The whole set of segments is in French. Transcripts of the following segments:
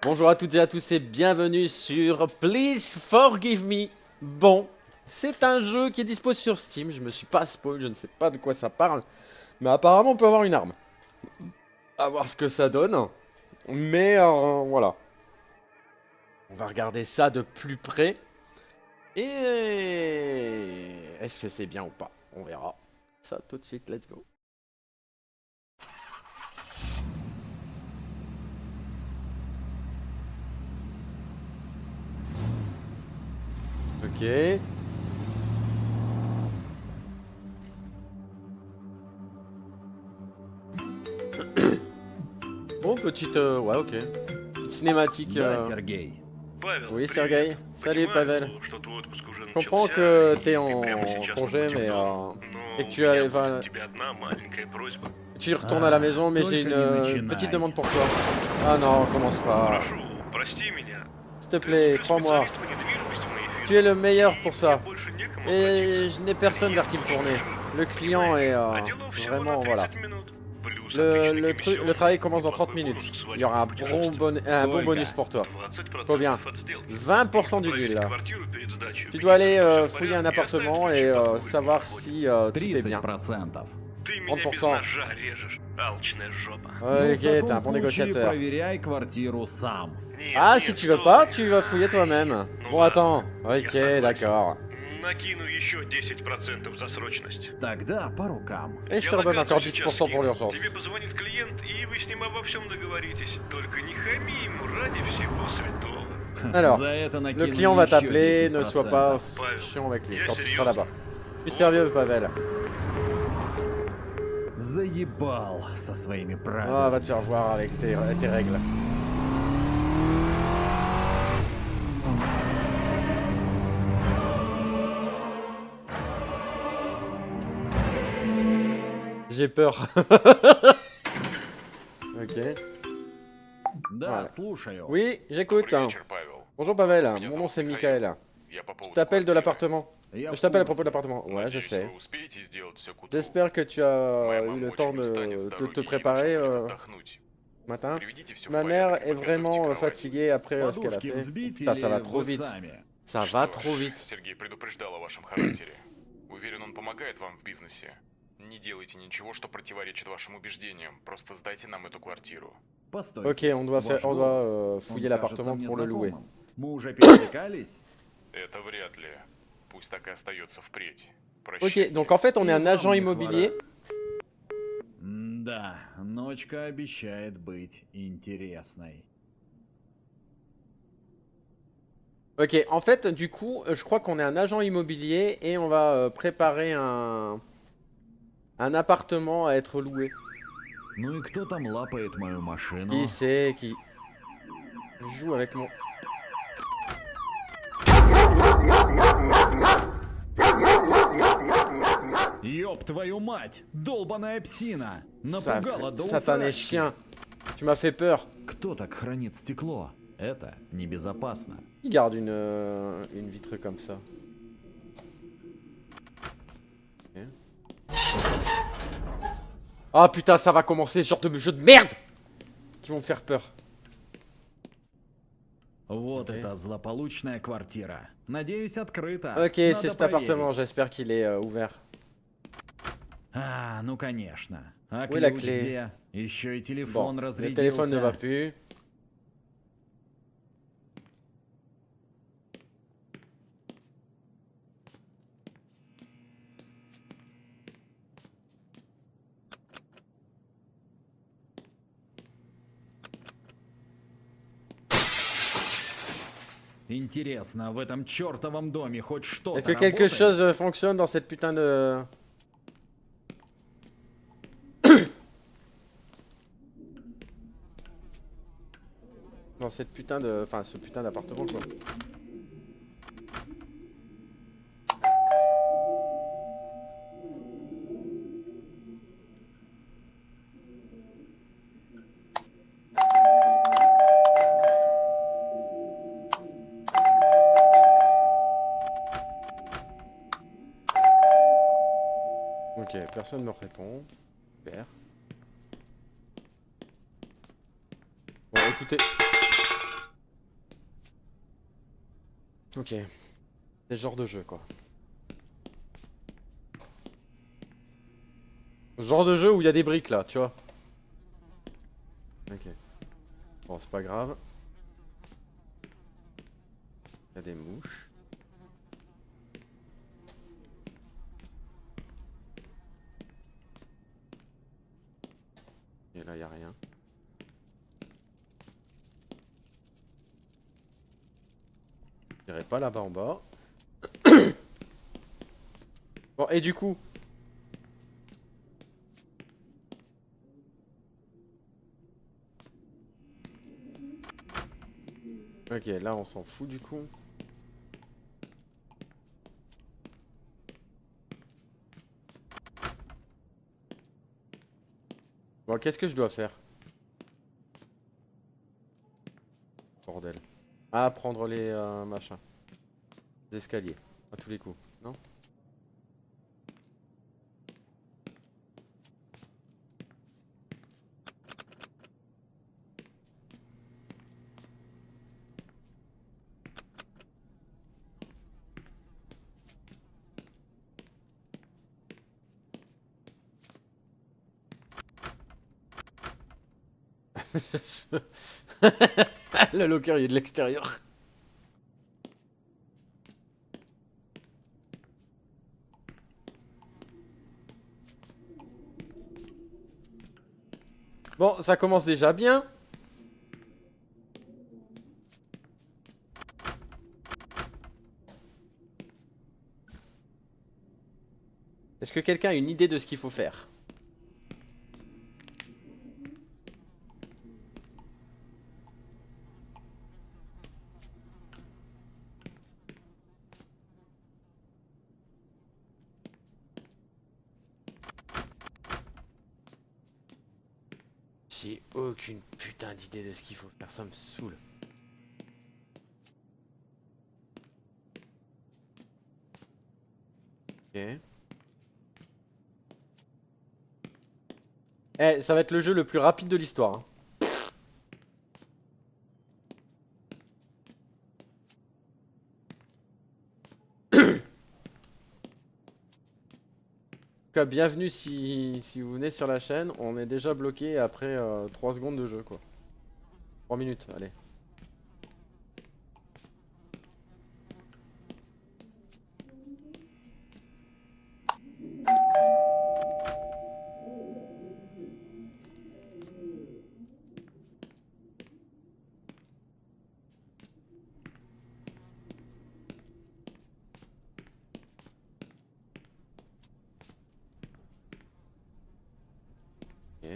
Bonjour à toutes et à tous et bienvenue sur Please Forgive Me. Bon, c'est un jeu qui est dispo sur Steam, je me suis pas spoil, je ne sais pas de quoi ça parle. Mais apparemment on peut avoir une arme. À voir ce que ça donne. Mais voilà. On va regarder ça de plus près. Et est-ce que c'est bien ou pas? On verra. Ça tout de suite, let's go. Ok. Bon, petite... ouais, ok. Petite cinématique... Да, Сергей. Павел, Oui, привет. Sergei. Salut, Pavel. Понимаю, что твой отпуск уже Je comprends начался, que и t'es ты prямо en сейчас на congé, пути mais к дому, et но que у tu меня enfin, будет к тебе одна маленькая просьба. tu retournes à la maison, mais j'ai Только не une petite начинай. demande pour toi. Ah non, commence pas. Прошу, прости меня. S'il te Ты plaît, лучший crois-moi. специалист по недвижимости в моей Tu es фирме. le meilleur И pour мне ça. больше некому Et обратиться. je n'ai personne vers qui me Клиент очень tourner. жирный, Le client est понимаешь? А делов всего vraiment, на voilà. 30 минут. Плюс отличные Le комиссионные, travail commence dans 30 неплохой minutes. бонус в Il y aura un свадебном bon, путешествии. un bon Сколько? bonus pour toi. 20% Combien? от сделки. 20% du Проверить deal. квартиру перед сдачей, Tu dois aller убедиться, что всё в fouiller un порядке, и оставить appartement ключи et под ковриком savoir на входе. si tout est bien. 30%. Ты меня без 30%. ножа режешь, алчная жопа. Ну, в Ok, t'es таком un bon случае négociateur. проверяй квартиру сам. Нет, Ah, нет, si tu veux стой. pas, tu vas fouiller toi-même. Ну Bon, ладно, attends. я Ok, согласен. d'accord. Накину еще 10% за срочность. Тогда по рукам. Et je Я te redonne encore локацию сейчас 10% pour скину. l'urgence. Тебе позвонит клиент, и вы с ним обо всем договоритесь. Только не хами ему ради всего святого. Alors, За это le накину client va еще t'appeler, ne sois pas 10%. Pavel, chiant avec lui я quand tu seras серьезно. là-bas. Je suis sérieux, Pavel. Заебал со своими Ah, правилами. va te faire voir avec tes règles. J'ai peur. Ok. Да, Voilà. слушаю. Oui, j'écoute. Добрый вечер, Павел. Bonjour Pavel, Меня mon зовут nom c'est Михаил. Michael. Я по Je поводу t'appelle de квартиры. l'appartement. Я Je в t'appelle à propos de курсе. l'appartement. Ouais, je Надеюсь, sais. вы успеете сделать все к утру. J'espère que tu Моя as eu мама le очень temps устанет с de дороги, te ей préparer нужно будет отдохнуть. matin. Приведите все в Ma порядок mère и est подготовьте vraiment кровать. fatiguée après ce qu'elle a Подушки fait. взбить Putain, ça va или trop вы vite. сами? Ça Что va ж, trop vite. Сергей предупреждал о вашем характере. Уверен, он помогает вам в бизнесе. Не делайте ничего, что противоречит вашим убеждениям. Просто сдайте нам эту квартиру. Постойте. Ok, on doit, Ваш on doit голос, fouiller он l'appartement кажется мне pour le louer. знакомым. Мы уже пересекались? Это вряд ли. Пусть так и остается впредь. Ok, Прощайте. donc en fait on est И un вам agent не immobilier. Да, ночка обещает быть интересной. Ok, en fait du coup je crois qu'on est un agent immobilier et on va préparer un appartement à être loué. Ну и кто там лапает мою машину? Qui c'est qui joue avec mon... Ёб твою мать! Долбаная псина! Напугала до Satané усрачки. chien. Tu m'as fait peur. Кто так хранит стекло? Это небезопасно. Qui garde une vitre comme ça? Ok. Ah putain, ça va commencer ce genre de jeu de merde qui vont me faire peur. Вот Ok. это злополучная квартира. Надеюсь, открыта. Ok, Надо c'est cet проверить. appartement, j'espère qu'il est ouvert. А, ну конечно. А Où est la ключ clé? где? Еще и Bon, телефон le разрядился. téléphone ne va plus. Интересно, в этом чертовом доме хоть что-то Est-ce que quelque работает? chose fonctionne dans cette putain de... Dans cette putain de... Enfin, ce putain d'appartement, quoi. Ok, personne ne me répond. Super. Bon, écoutez. Ok. C'est le genre de jeu quoi. Le genre de jeu où il y a des briques là, tu vois. Ok. Bon, c'est pas grave. Il y a des mouches. Et là, il y a rien. J'irai pas là-bas en bas. Bon, et du coup. Ok, là on s'en fout du coup. Bon, qu'est-ce que je dois faire? Bordel. Ah, prendre les machins. Les escaliers. À tous les coups, non? Le locker il est de l'extérieur. Bon, ça commence déjà bien. Est-ce que quelqu'un a une idée de ce qu'il faut faire? J'ai aucune putain d'idée de ce qu'il faut faire, ça me saoule. Ok. Eh, ça va être le jeu le plus rapide de l'histoire, hein. En tout cas, bienvenue si vous venez sur la chaîne. On est déjà bloqué après 3 secondes de jeu, quoi. 3 minutes, allez. Ok.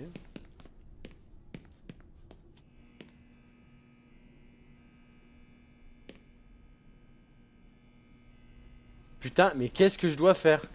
Putain, mais qu'est-ce que je dois faire?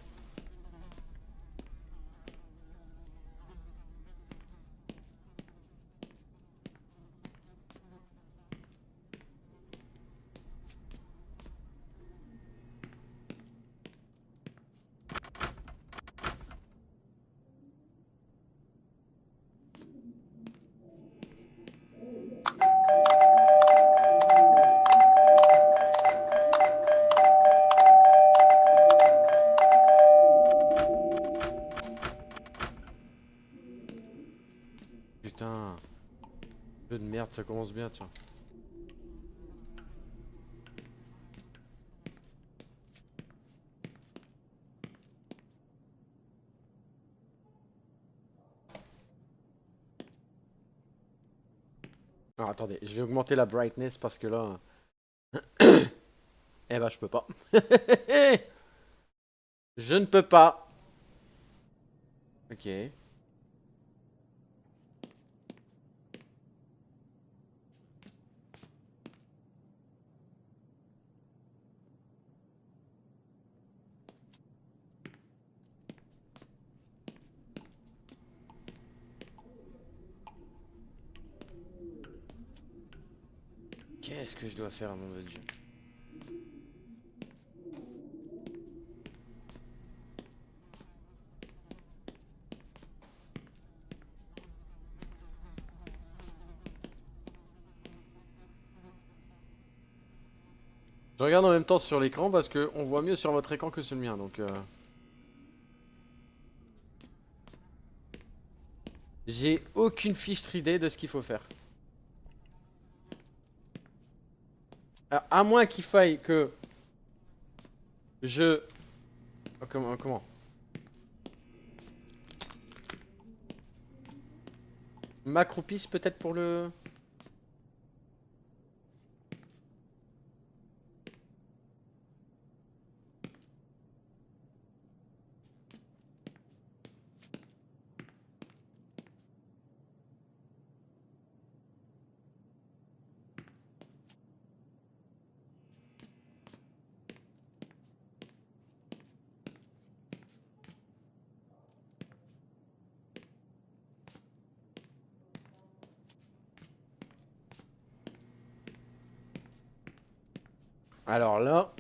Putain. Jeu de merde, ça commence bien, tiens. Alors attendez, je vais augmenter la brightness parce que là... Eh bah je peux pas. Je ne peux pas. Ok. Qu'est-ce que je dois faire à mon dieu? Je regarde en même temps sur l'écran parce que on voit mieux sur votre écran que sur le mien, donc j'ai aucune fiche idée de ce qu'il faut faire. Alors, à moins qu'il faille que je... Oh, comment? M'accroupisse peut-être pour le... Alors là...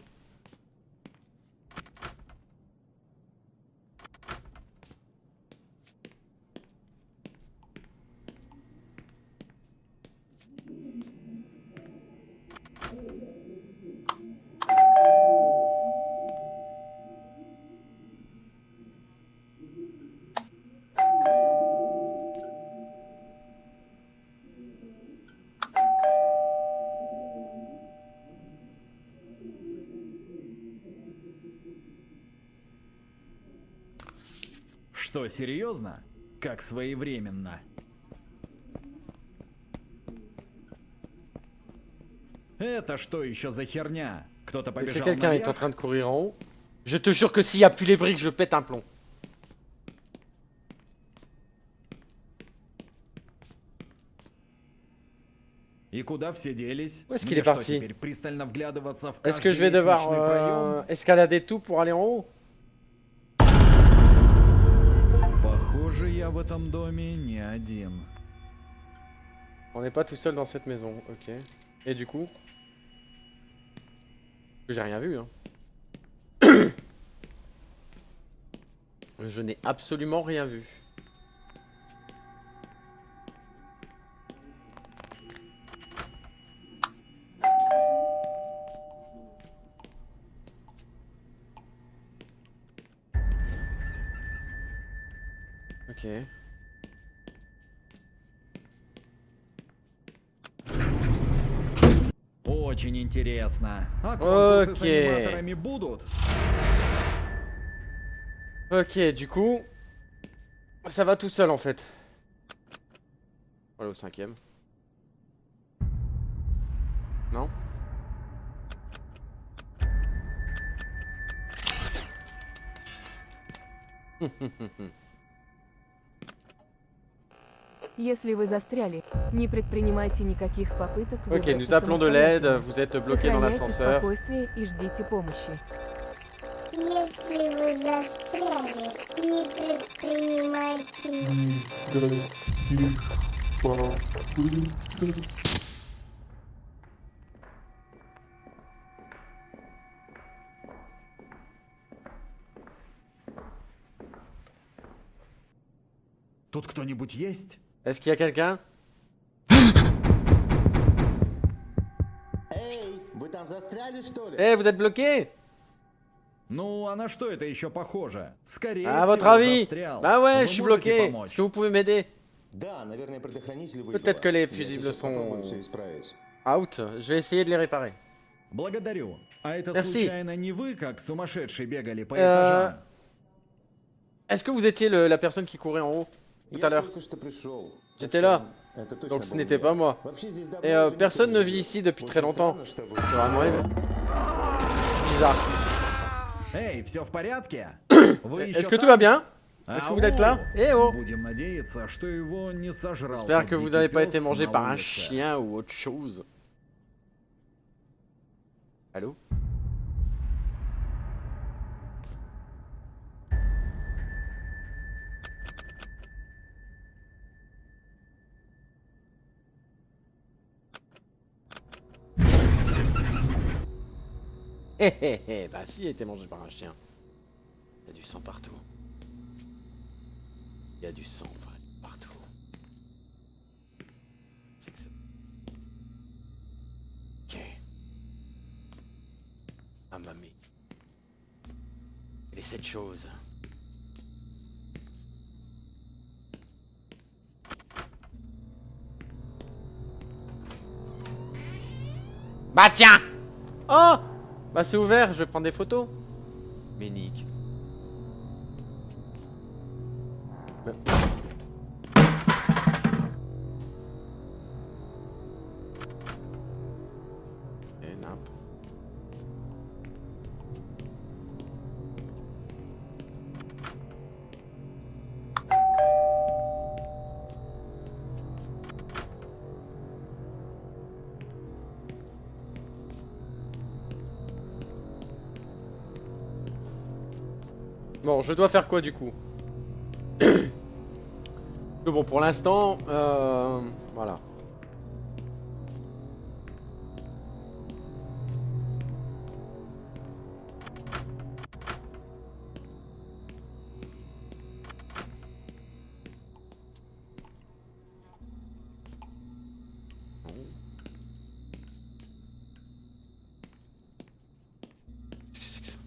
Что, серьезно? Как своевременно. Это что еще за херня? Кто-то Est-ce que побежал quelqu'un est en наверх? train de courir en haut? Je te jure que s'il y a plus les briques, je pète un plomb. И куда все делись? Où est-ce qu'il Мне est что, parti? теперь пристально вглядываться в Est-ce que je vais каждый devoir лестничный проем? escalader tout pour aller en haut? Похоже, я в этом доме не один. On n'est pas tout seul dans cette maison, ok. Et du coup? J'ai rien vu, hein. Je n'ai absolument rien vu. Ok. Очень интересно. А конкурсы с Окей. аниматорами будут? Ok, du coup... Ça va tout seul en fait. Voilà au 5ème. Non? Если вы застряли, не предпринимайте никаких попыток Ok, выбраться nous appelons de l'aide, самостоятельно. vous êtes bloqué dans Сохраняйте l'ascenseur. спокойствие и ждите помощи. Если вы застряли, не предпринимайте Тут кто-нибудь есть? Est-ce qu'il y a quelqu'un? Эй, вы там застряли, что ли? Eh, vous êtes bloqué? Ну, а на что это еще похоже? Скорее À всего, votre avis? застрял. Bah ouais, Вы je suis можете bloqué. помочь? Est-ce que vous pouvez m'aider? Да, наверное, предохранитель выбило. Peut-être que les Я fusibles сейчас sont попробую все исправить. out. Je vais essayer de les réparer. Благодарю. А это Merci. случайно не вы, как сумасшедший, бегали по Euh, этажам? Est-ce que vous étiez la personne qui courait en haut tout à Я l'heure? только что пришел. J'étais là. Это точно Donc ce был n'était я. pas moi. Вообще здесь давно Et уже никто personne не ne vit живет. ici depuis très Очень longtemps. странно, что вы- C'est vraiment bizarre. Эй, все в порядке? Вы Est-ce еще que tout там? va bien? Est-ce que vous êtes là? Ау! Eh oh! Будем надеяться, что его не сожрал. J'espère тот que vous дикий n'avez pas пес été mangé на par un улице. chien ou autre chose. Allô? Hé hé hé, bah si, il a été mangé par un chien. Il y a du sang partout. Il y a du sang, vrai, partout. C'est que c'est... Ok. cette chose. Bah tiens! Oh! Bah c'est ouvert, je vais prendre des photos. Mais nique. Et nimp. Bon, je dois faire quoi du coup? Bon, pour l'instant, voilà. Qu'est-ce que c'est que ça?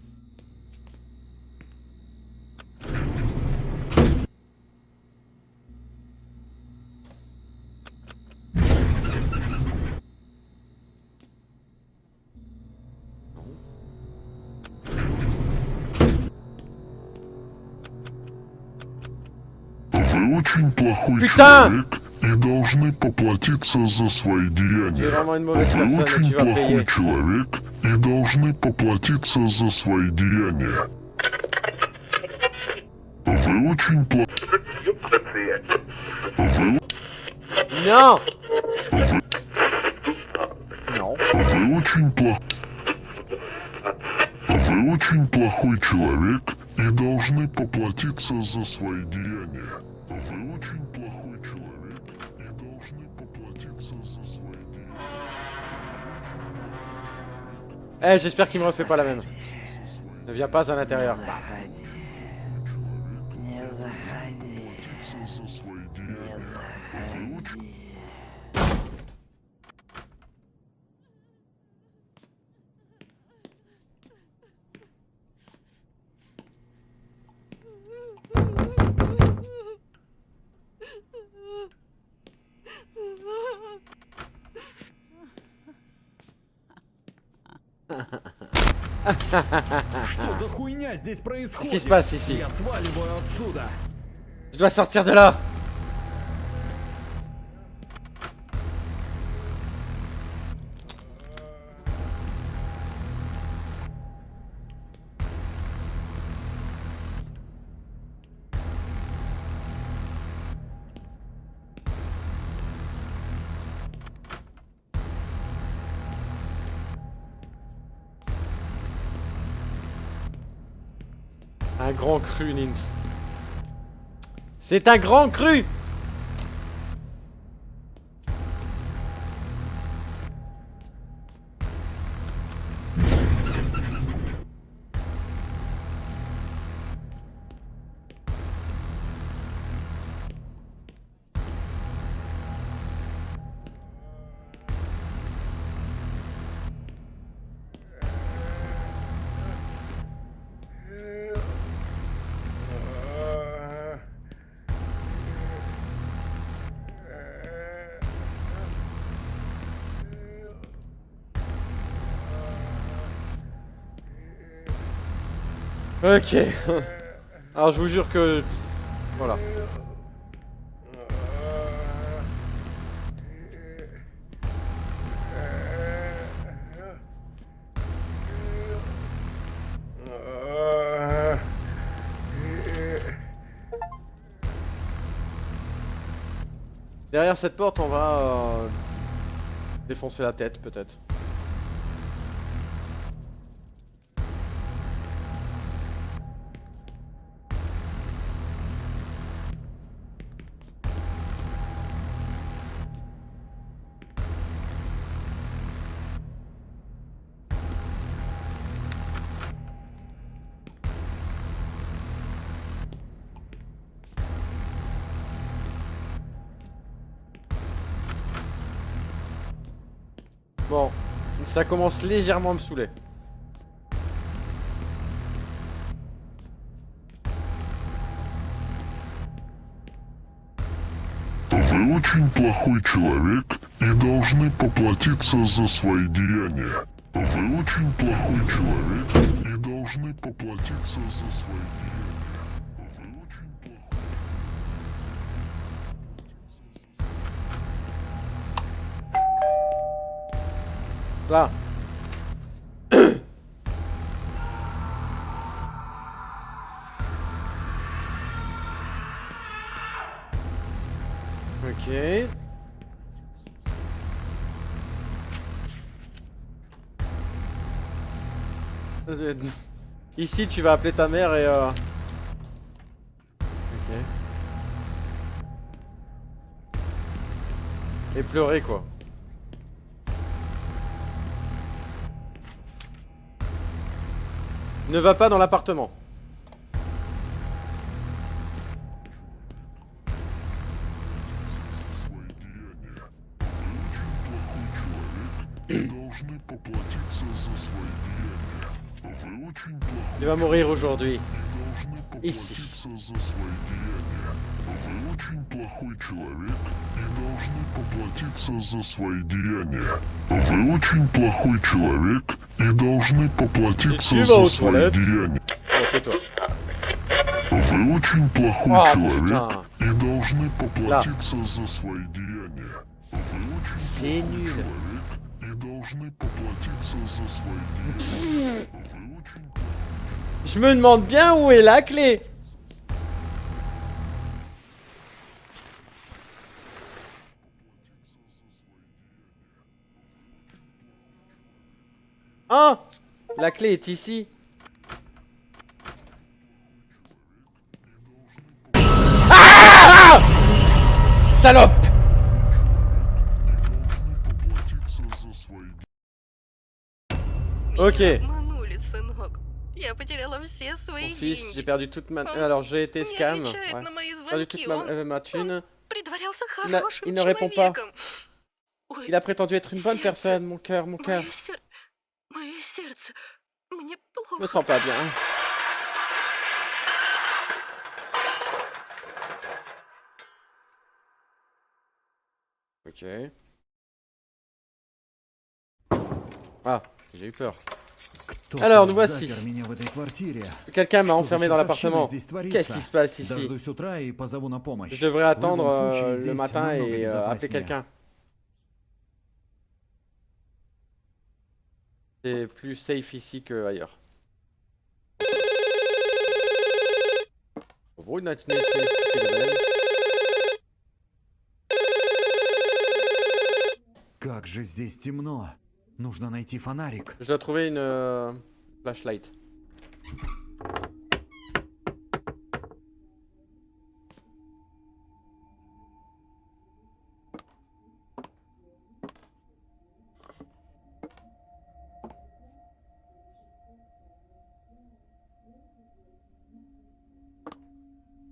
Вы очень плохой Putain! человек и должны поплатиться за свои J'ai деяния. vraiment une mauvaise Вы personne et очень tu vas плохой payer. человек и должны поплатиться за свои деяния. Вы очень плохой. Non! Non. Вы очень плохой. Вы очень плохой человек и должны поплатиться за свои деяния. Вы очень плохой человек и должны поплатиться за свои деяния. Eh, j'espère qu'il me refait pas la même. Ne viens pas à l'intérieur. За свои деяния. Вы очень... Что за хуйня здесь происходит? Qu'est-ce qui se passe ici? Я сваливаю отсюда. Je dois sortir de là. Un grand cru, Nins. C'est un grand cru! Ok. Alors je vous jure que... Voilà. Derrière cette porte, on va défoncer la tête, peut-être. Bon, ça commence légèrement à me saouler. Вы очень плохой человек и должны поплатиться за свои деяния. Вы очень плохой человек и должны поплатиться за свои деяния. Вы очень плохой. Là. Ok. Ici, tu vas appeler ta mère et Ok. Et pleurer quoi. Ne va pas dans l'appartement. Il va mourir aujourd'hui. Ici. Вы очень плохой человек и должны поплатиться за свои деяния. Вы очень плохой человек и должны поплатиться за свои деяния. Oh, tais-toi. Вы очень плохой Ah, человек putain. и должны поплатиться за свои деяния. Вы очень C'est плохой nul. человек и должны поплатиться за свои деяния. Вы очень плохой. Je me demande bien où est la clé. Ah, la clé est ici. Ah! Salope! Поплатиться за свои Ok. Обманули, сынок. Я потеряла все Mon свои fils, деньги. j'ai perdu toute ma... Alors j'ai été Не scam. отвечает Ouais. на мои J'ai perdu toute звонки. ma thune. Притворялся Il n'a- хорошим il ne répond pas. человеком. Ой, Il a prétendu être une bonne Сердце. personne, mon cœur, mon cœur. Мое сердце. Мне Je me плохо. sens pas bien. Ok. Ah, j'ai eu peur. Кто-то Alors, nous voici. запер меня в этой квартире. Quelqu'un m'a Что за enfermé dans чертовщина l'appartement. здесь творится? Qu'est-ce qui se passe ici? Дождусь утра и позову на помощь. Je devrais В attendre любом случае, le здесь matin намного et appeler безопаснее. quelqu'un. C'est plus safe ici que ailleurs. Как же здесь темно. Нужно найти фонарик. Je dois trouver une flashlight.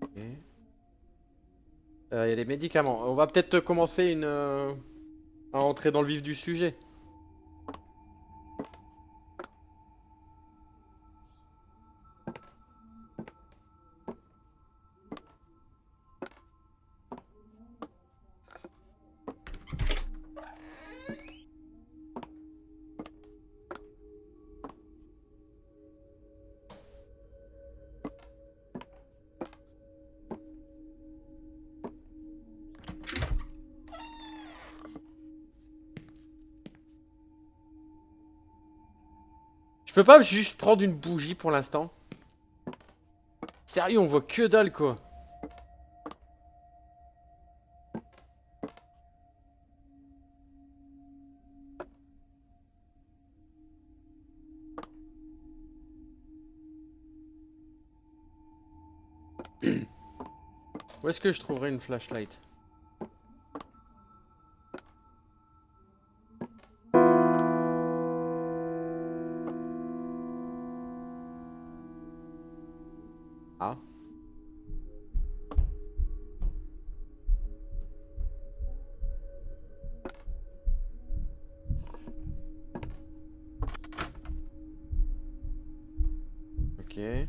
Ok. Il y a les médicaments. On va peut-être commencer à entrer dans le vif du sujet. Je peux pas juste prendre une bougie pour l'instant? Sérieux, on voit que dalle quoi. Où est-ce que je trouverai une flashlight? Ah. Ok.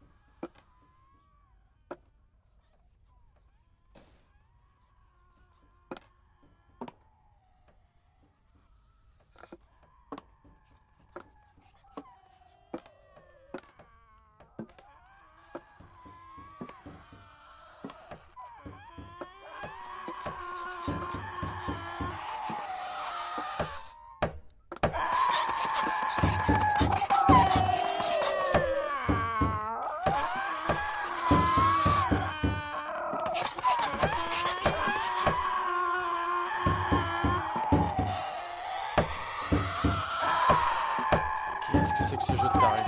Qu'est-ce que c'est que ce jeu de taré?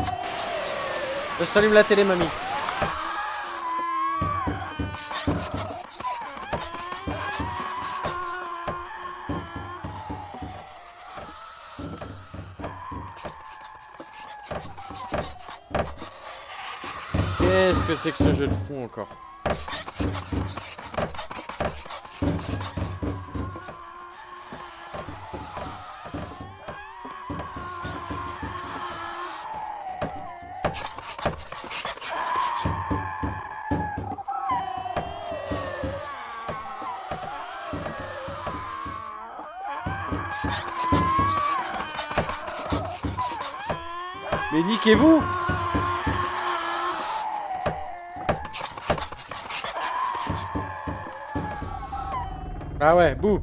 Je s'allume la télé, mamie. Qu'est-ce que c'est que ce jeu de fou encore? Mais niquez-vous! Ah ouais, bouh!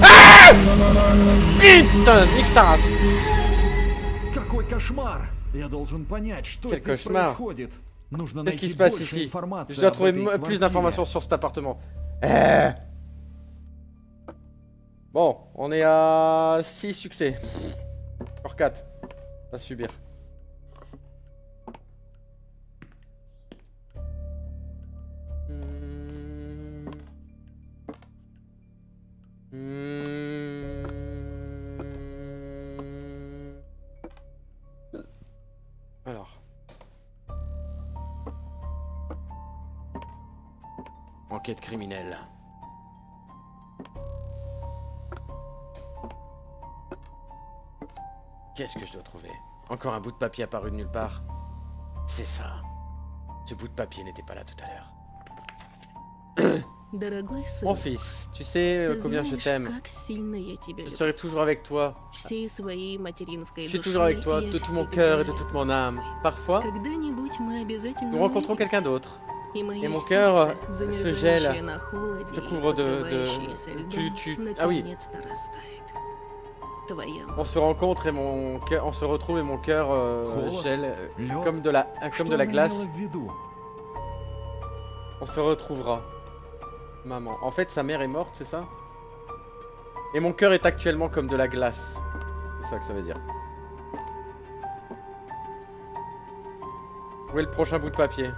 Ah! Putain, nique ta race! Какой кошмар! Я должен понять, что Quel здесь cauchemar. происходит. Нужно Qu'est-ce qui найти se passe больше ici? информации Je dois об trouver этой plus квартире. d'informations sur cet appartement. Bon, on est à 6 succès. Encore 4. À subir. Alors. Enquête criminelle. Qu'est-ce que je dois trouver? Encore un bout de papier apparu de nulle part. C'est ça. Ce bout de papier n'était pas là tout à l'heure. Дорогой сын, Mon fils, tu sais ты combien je знаешь, t'aime. как сильно я тебя Je люблю. serai toujours avec toi. Всей своей материнской Je suis душой toujours avec toi, я de tout mon всегда cœur et de рядом toute mon с âme. тобой. Parfois, Когда-нибудь мы обязательно nous rencontrons quelqu'un увидимся. d'autre. И мое Et mon cœur сердце, se gèle, замерзающее на холоде se и couvre de... покрывающееся льдом, Ah oui, наконец-то растает. Твоя on se rencontre et mon cœur... On se retrouve et mon cœur Холод, gèle лед. comme de la Что она glace. имела в виду? On se retrouvera. Maman. En fait, sa mère est morte, c'est ça? Et mon cœur est actuellement comme de la glace. C'est ça que ça veut dire. Où est le prochain bout de papier?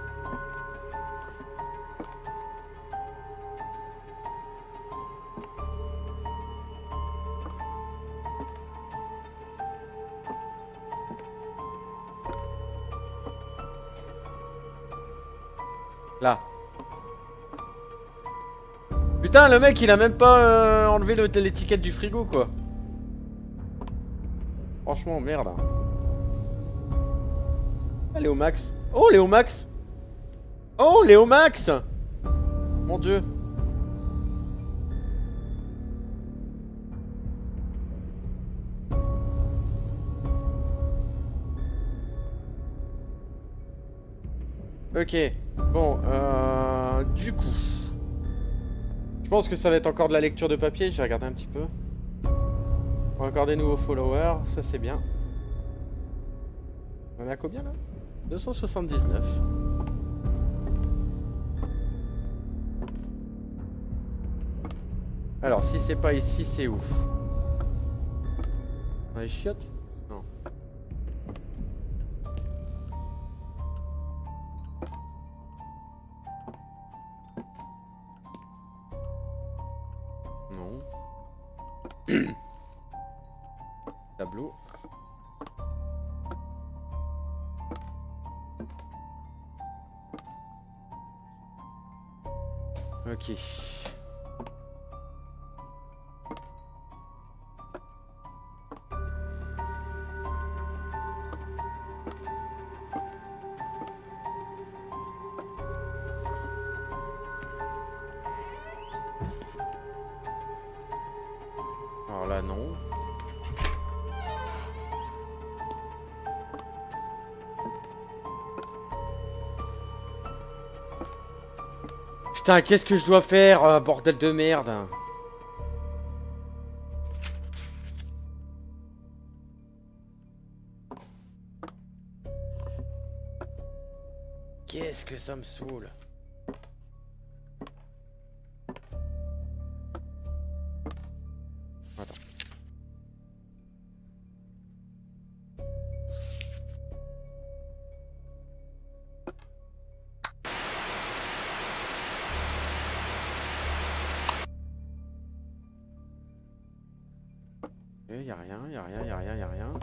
Là. Putain, le mec il a même pas enlevé l'étiquette du frigo quoi. Franchement, merde. Ah, Léo Max. Oh, Léo Max. Oh, Léo Max. Mon dieu. Ok. Bon, du coup. Je pense que ça va être encore de la lecture de papier. Je vais regarder un petit peu. Encore des nouveaux followers. Ça, c'est bien. On est à combien là? 279. Alors, si c'est pas ici, c'est où? Dans les chiottes? Non. Non. Tableau. Ok. Alors là, non. Putain, qu'est-ce que je dois faire, bordel de merde. Qu'est-ce que ça me saoule. Attends. Y'a rien, y'a rien, y'a rien, y'a rien.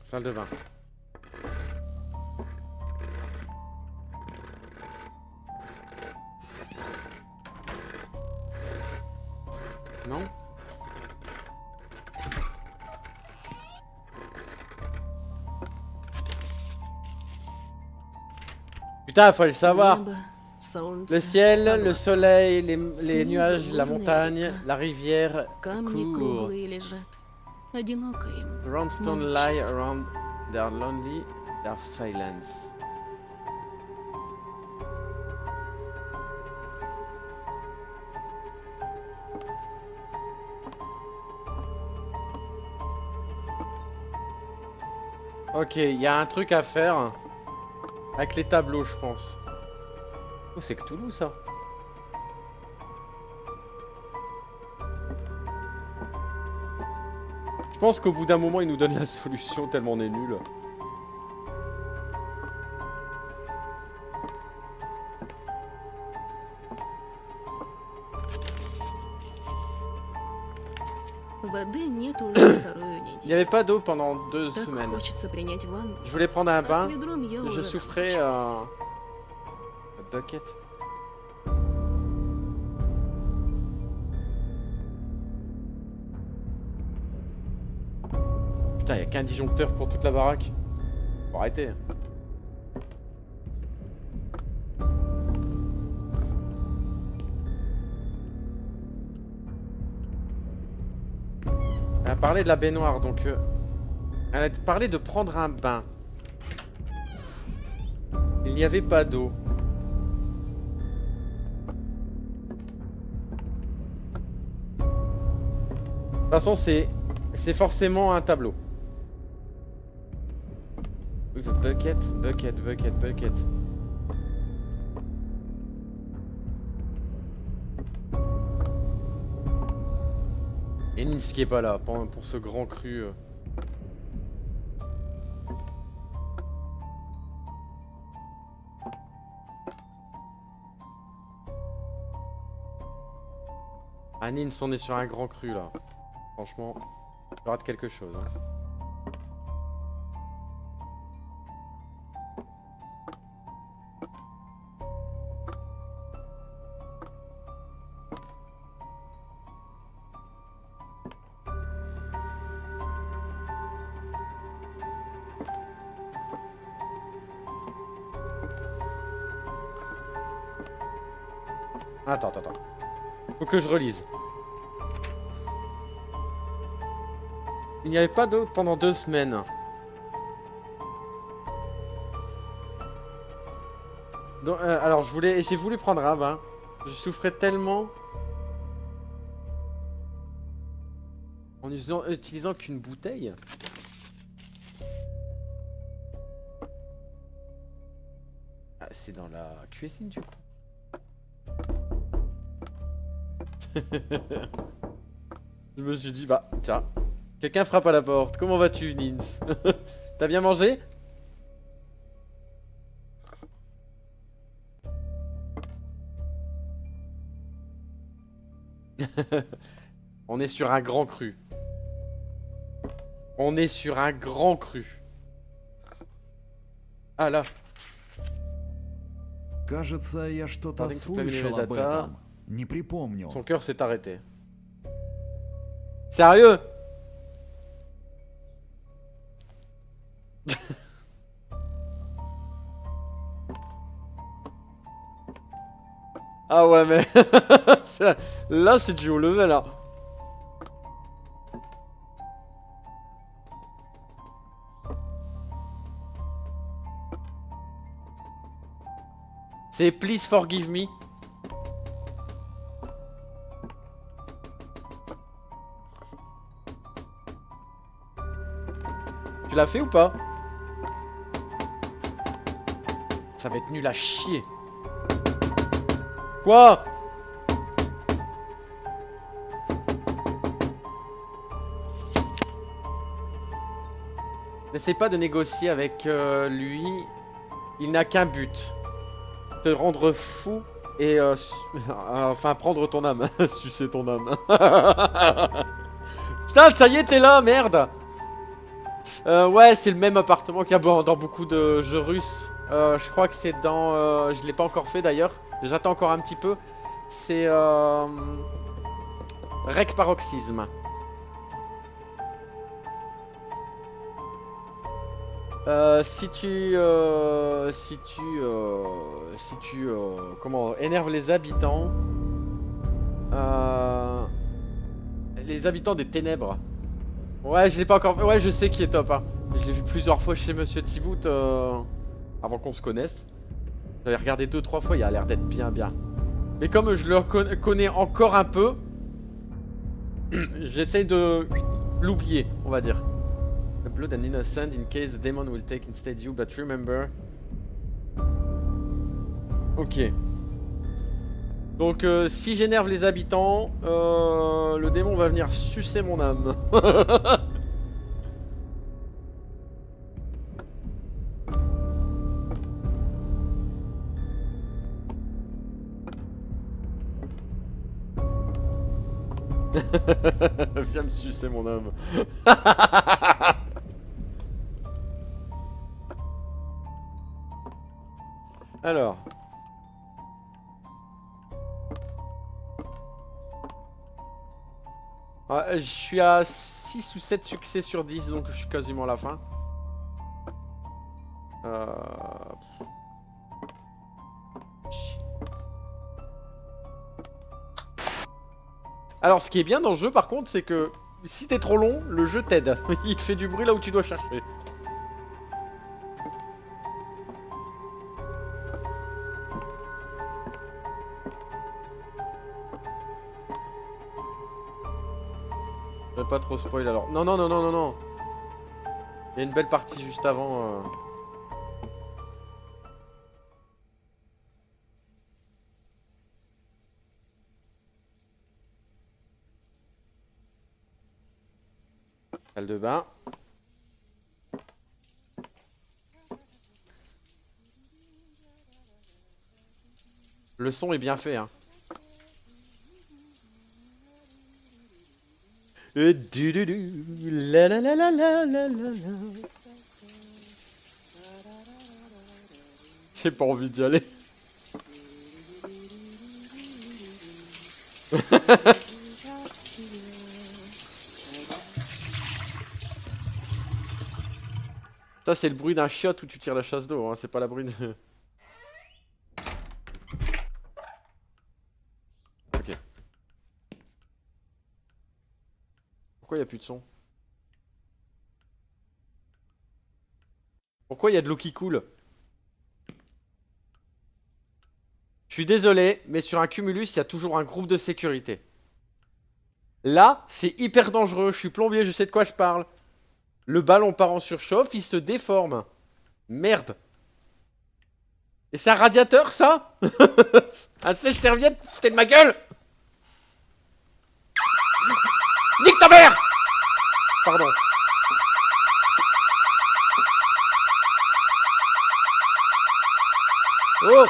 Salle de bain. Non? Putain, faut le savoir. Небо, солнце, Le ciel, le вода. soleil, les Снизу nuages, la горная montagne, река. la rivière Камни court. круглые лежат. Одиноко им. Roundstone lie around their lonely, their silence. Ok, il y a un truc à faire avec les tableaux, je pense. Oh, c'est Cthulhu ça. Je pense qu'au bout d'un moment, il nous donne la solution tellement on est nul. Воды нет уже вторую Il n'y неделю. avait pas d'eau pendant 2 Так semaines. хочется принять ванну. Je voulais prendre un А с bain. ведром я Je уже souffrais замучилась. un bucket. Putain, y a qu'un disjoncteur pour toute la baraque. Faut arrêter. Elle a parlé de la baignoire, donc... elle a parlé de prendre un bain. Il n'y avait pas d'eau. De toute façon, c'est forcément un tableau. With a bucket, bucket, bucket, bucket. Et Nins qui est pas là pour ce grand cru. Ah Nins, on est sur un grand cru là. Franchement, je rate quelque chose. Hein. Attends. Faut que je relise. Il n'y avait pas d'eau pendant 2 semaines. Donc, alors j'ai voulu prendre un bain. Je souffrais tellement en utilisant qu'une bouteille. Ah, c'est dans la cuisine du coup. Je me suis dit, bah, tiens, quelqu'un frappe à la porte. Comment vas-tu, Nins? T'as bien mangé? On est sur un grand cru. On est sur un grand cru. Ah là. Кажется, я что-то According to preliminary слышал об data, этом. Не припомню. Son cœur s'est arrêté. Sérieux? Ah ouais mais là c'est du haut level là. C'est Please Forgive Me. Tu l'as fait ou pas? Ça va être nul à chier. Quoi? N'essaie pas de négocier avec lui. Il n'a qu'un but. Te rendre fou et... enfin, prendre ton âme. Sucer ton âme. Putain, ça y est, t'es là, merde. Ouais, c'est le même appartement qu'il y a dans beaucoup de jeux russes. Je crois que c'est dans... je l'ai pas encore fait d'ailleurs. J'attends encore un petit peu. C'est... Rec Paroxysme. Si tu comment énerve les habitants des ténèbres. Ouais, je l'ai pas encore fait. Ouais, je sais qui est top hein. Je l'ai vu plusieurs fois chez Monsieur Thibout avant qu'on se connaisse. J'avais regardé 2-3 fois, il a l'air d'être bien. Mais comme je le connais encore un peu, j'essaie de l'oublier, on va dire. Upload an innocent in case the demon will take instead you, but remember. Ok. Donc si j'énerve les habitants, le démon va venir sucer mon âme. Viens me sucer mon âme. Alors. Je suis à 6 ou 7 succès sur 10, donc je suis quasiment à la fin. Alors, ce qui est bien dans le jeu, par contre, c'est que si t'es trop long, le jeu t'aide. Il te fait du bruit là où tu dois chercher. Je vais pas trop spoil alors. Non. Il y a une belle partie juste avant. Salle de bain. Le son est bien fait, hein. La la la la la la la. J'ai pas envie d'y aller. Ça c'est le bruit d'un shot où tu tires la chasse d'eau, hein. C'est pas la bruit de... Ok. Pourquoi il n'y a plus de son? Pourquoi il y a de l'eau qui coule? Je suis désolé, mais sur un Cumulus, il y a toujours un groupe de sécurité. Là, c'est hyper dangereux. Je suis plombier, je sais de quoi je parle. Le ballon part en surchauffe, il se déforme. Merde. Et c'est un radiateur, ça? Un sèche-serviette? Foutez de ma gueule! Nique ta mère! Pardon. Oh!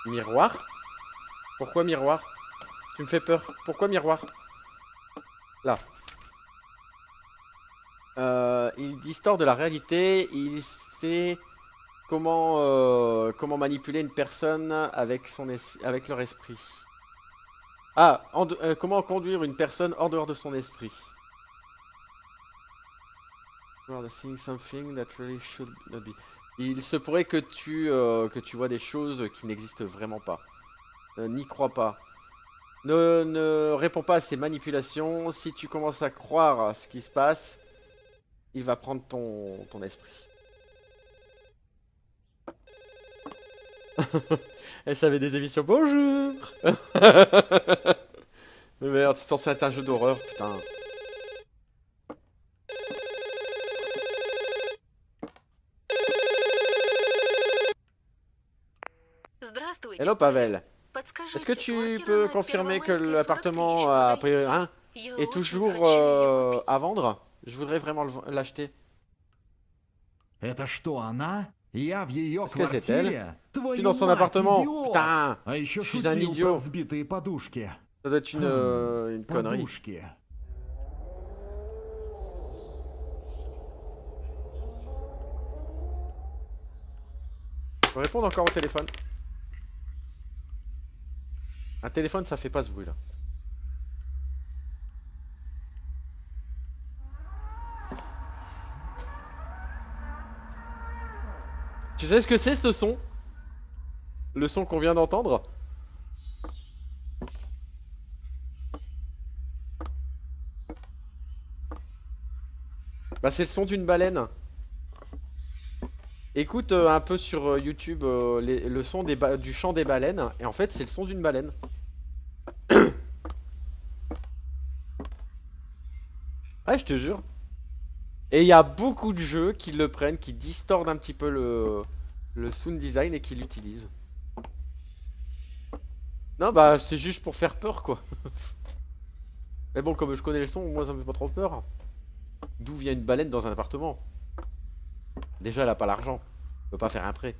Miroir? Pourquoi miroir? Tu me fais peur. Pourquoi miroir? Là. Il distord de la réalité. Il sait comment manipuler une personne avec avec leur esprit. Ah, comment conduire une personne hors dehors de son esprit. Something that really should not be. Il se pourrait que tu vois des choses qui n'existent vraiment pas. N'y crois pas. Ne réponds pas à ces manipulations. Si tu commences à croire à ce qui se passe, il va prendre ton esprit. Elle savait des émissions. Bonjour. Mais merde, c'est censé être un jeu d'horreur, putain. Здравствуйте. Hello Pavel. Подскажите, Est-ce que tu квартира peux на confirmer que Первомайской, 43 l'appartement еще à продается? hein, Я est очень toujours хочу её купить. à vendre? Je voudrais vraiment l'acheter. Это что, она? Я в ее Est-ce que c'est квартире? Tu Твою es dans son мать, appartement? идиот! Putain, А еще je suis un шутил idiot. про сбитые подушки. Ça doit être une connerie. Подушки. Je peux répondre encore au téléphone. Un téléphone, ça fait pas ce bruit là. Tu sais ce que c'est ce son? Le son qu'on vient d'entendre? Bah c'est le son d'une baleine. Écoute un peu sur YouTube le son du chant des baleines. Et en fait c'est le son d'une baleine. Ouais je te jure. Et il y a beaucoup de jeux qui le prennent, qui distordent un petit peu le sound design et qui l'utilisent. Non bah c'est juste pour faire peur quoi. Mais bon comme je connais le son, moi ça me fait pas trop peur. D'où vient une baleine dans un appartement? Déjà elle a pas l'argent. Elle peut pas faire un prêt.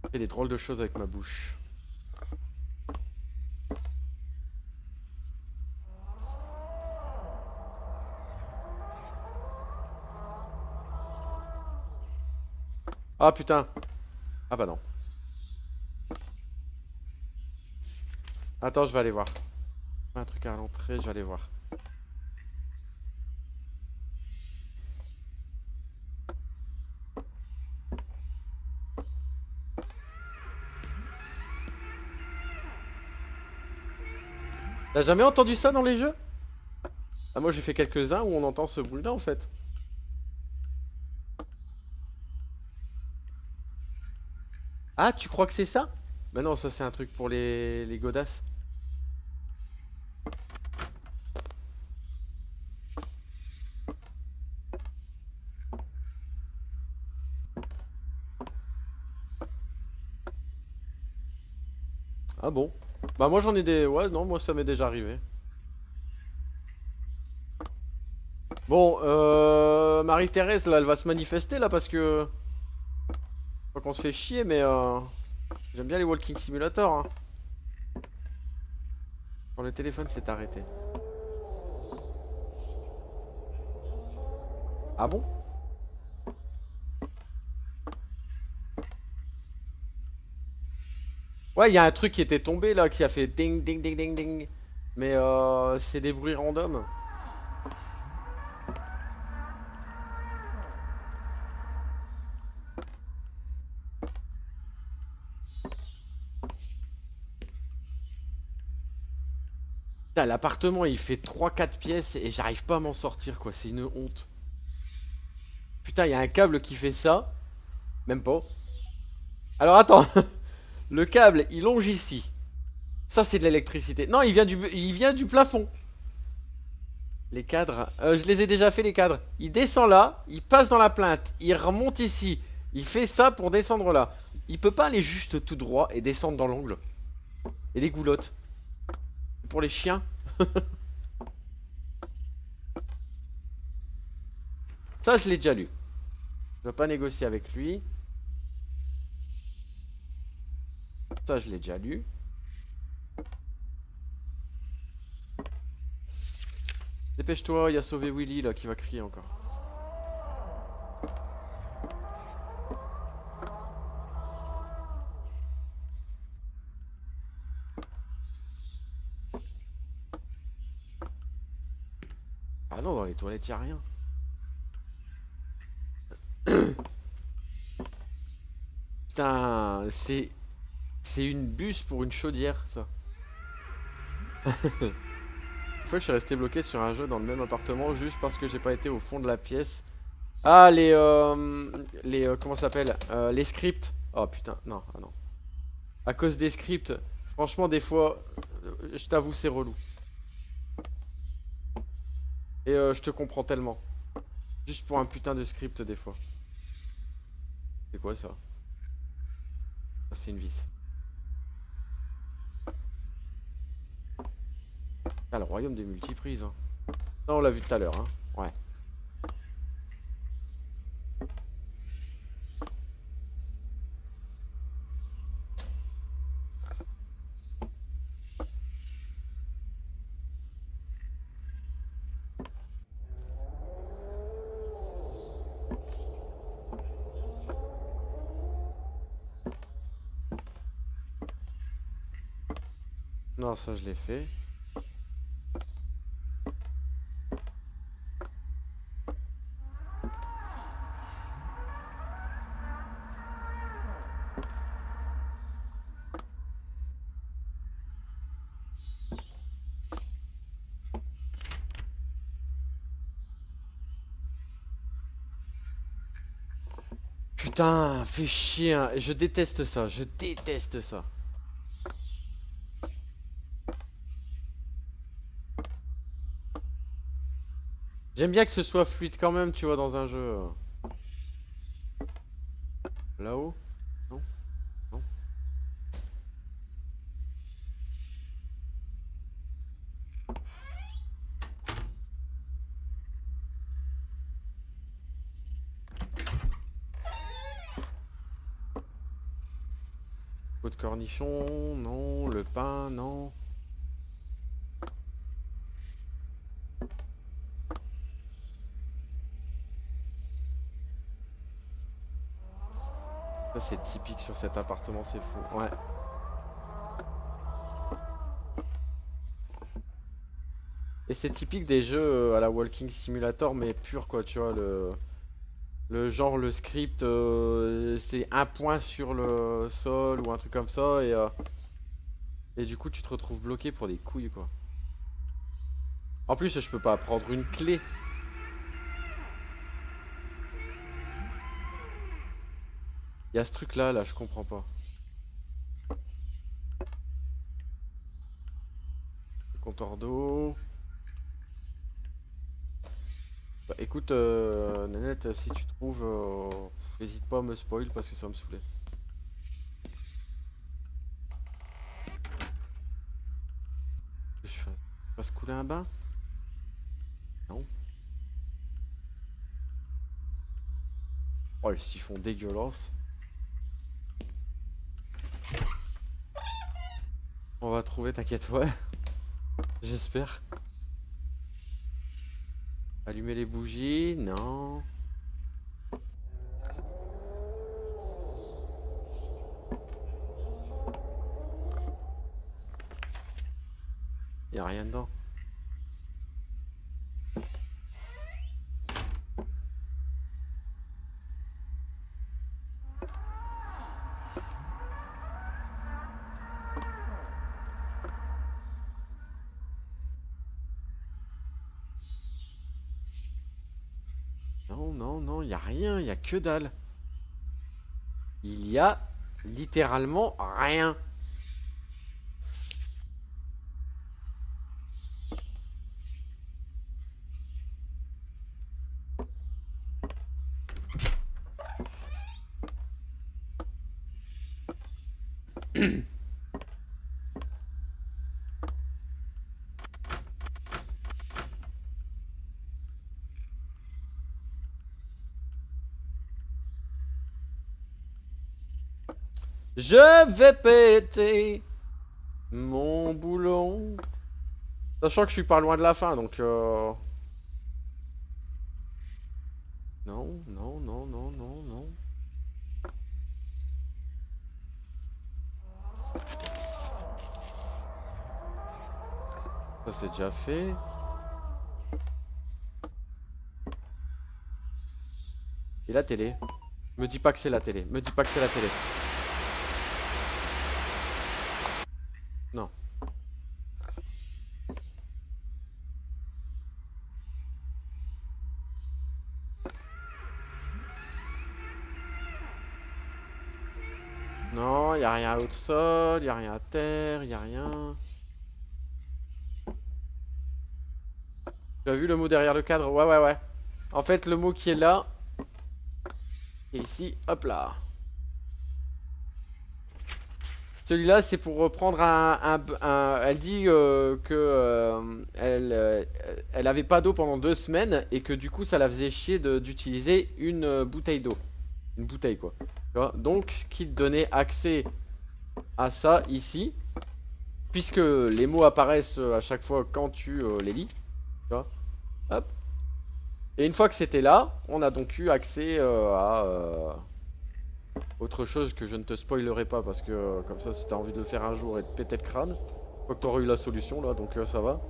Je fais des drôles de choses avec ma bouche. Ah putain. Ah bah non. Attends, je vais aller voir. Un truc à l'entrée, je vais aller voir. T'as jamais entendu ça dans les jeux? Ah moi j'ai fait quelques-uns où on entend ce bruit là en fait. Ah tu crois que c'est ça? Bah non ça c'est un truc pour les godasses. Ah bon? Bah moi j'en ai des... Ouais non moi ça m'est déjà arrivé. Bon Marie-Thérèse là elle va se manifester là parce que... Faut qu'on se fait chier mais j'aime bien les walking simulator hein. Quand le téléphone s'est arrêté. Ah bon? Ouais, il y a un truc qui était tombé là, qui a fait ding ding ding ding ding. Mais c'est des bruits random. Putain, l'appartement il fait 3-4 pièces et j'arrive pas à m'en sortir quoi, c'est une honte. Putain, il y a un câble qui fait ça. Même pas. Alors attends. Le câble, il longe ici. Ça, c'est de l'électricité. Non, il vient du plafond. Les cadres. Je les ai déjà fait, les cadres. Il descend là, il passe dans la plainte, il remonte ici. Il fait ça pour descendre là. Il peut pas aller juste tout droit et descendre dans l'angle. Et les goulottes. Pour les chiens. Ça, je l'ai déjà lu. Je dois pas négocier avec lui. Ça, je l'ai déjà lu. Dépêche-toi, il y a Sauvé Willy là qui va crier encore. Ah non, dans les toilettes, y a rien. Putain, c'est une bûche pour une chaudière, ça. Une fois, je suis resté bloqué sur un jeu dans le même appartement juste parce que j'ai pas été au fond de la pièce Ah, comment ça s'appelle les scripts. Oh putain, non, ah non. À cause des scripts, franchement, des fois, je t'avoue, c'est relou. Et je te comprends tellement. Juste pour un putain de script, des fois. C'est quoi ça? Ah, c'est une vis. Ah, le royaume des multiprises. Hein. Non, on l'a vu tout à l'heure. Hein. Ouais. Non, ça je l'ai fait. Putain, fais chier. Hein. Je déteste ça. Je déteste ça. J'aime bien que ce soit fluide quand même, tu vois, dans un jeu. Là-haut? Non? Non? Pot de cornichon, non. Le pain, non. Ça c'est typique sur cet appartement, c'est fou. Ouais. Et c'est typique des jeux à la Walking Simulator, mais pur quoi, tu vois, le genre, le script, c'est un point sur le sol ou un truc comme ça, et du coup tu te retrouves bloqué pour des couilles quoi. En plus, je peux pas prendre une clé. Il y a ce truc là, je comprends pas. Le comptoir d'eau. Bah, écoute, Nanette, si tu trouves, n'hésite pas à me spoil parce que ça va me saouler. Je fasse couler un bain? Non. Oh, le siphon dégueulasse. On va trouver, t'inquiète, ouais. J'espère. Allumer les bougies, non. Y a rien dedans. Non, non, non, y a rien, y a que dalle. Il y a littéralement rien. Je vais péter mon boulon. Sachant que je suis pas loin de la fin, donc non, non, non, non, non, non. Ça c'est déjà fait. Et la télé? Me dis pas que c'est la télé. Me dis pas que c'est la télé. Non. Non, y a rien au sol, y a rien à terre, y a rien. Tu as vu le mot derrière le cadre? Ouais, ouais, ouais. En fait, le mot qui est là, et ici, hop là. Celui-là, c'est pour reprendre elle dit elle avait pas d'eau pendant 2 semaines et que du coup, ça la faisait chier d'utiliser une bouteille d'eau. Une bouteille, quoi. Tu vois. Donc, ce qui te donnait accès à ça ici, puisque les mots apparaissent à chaque fois quand tu les lis. Tu vois. Hop. Et une fois que c'était là, on a donc eu accès à autre chose que je ne te spoilerai pas parce que comme ça si t'as envie de le faire un jour et de péter le crâne, je crois que t'auras eu la solution là donc ça va.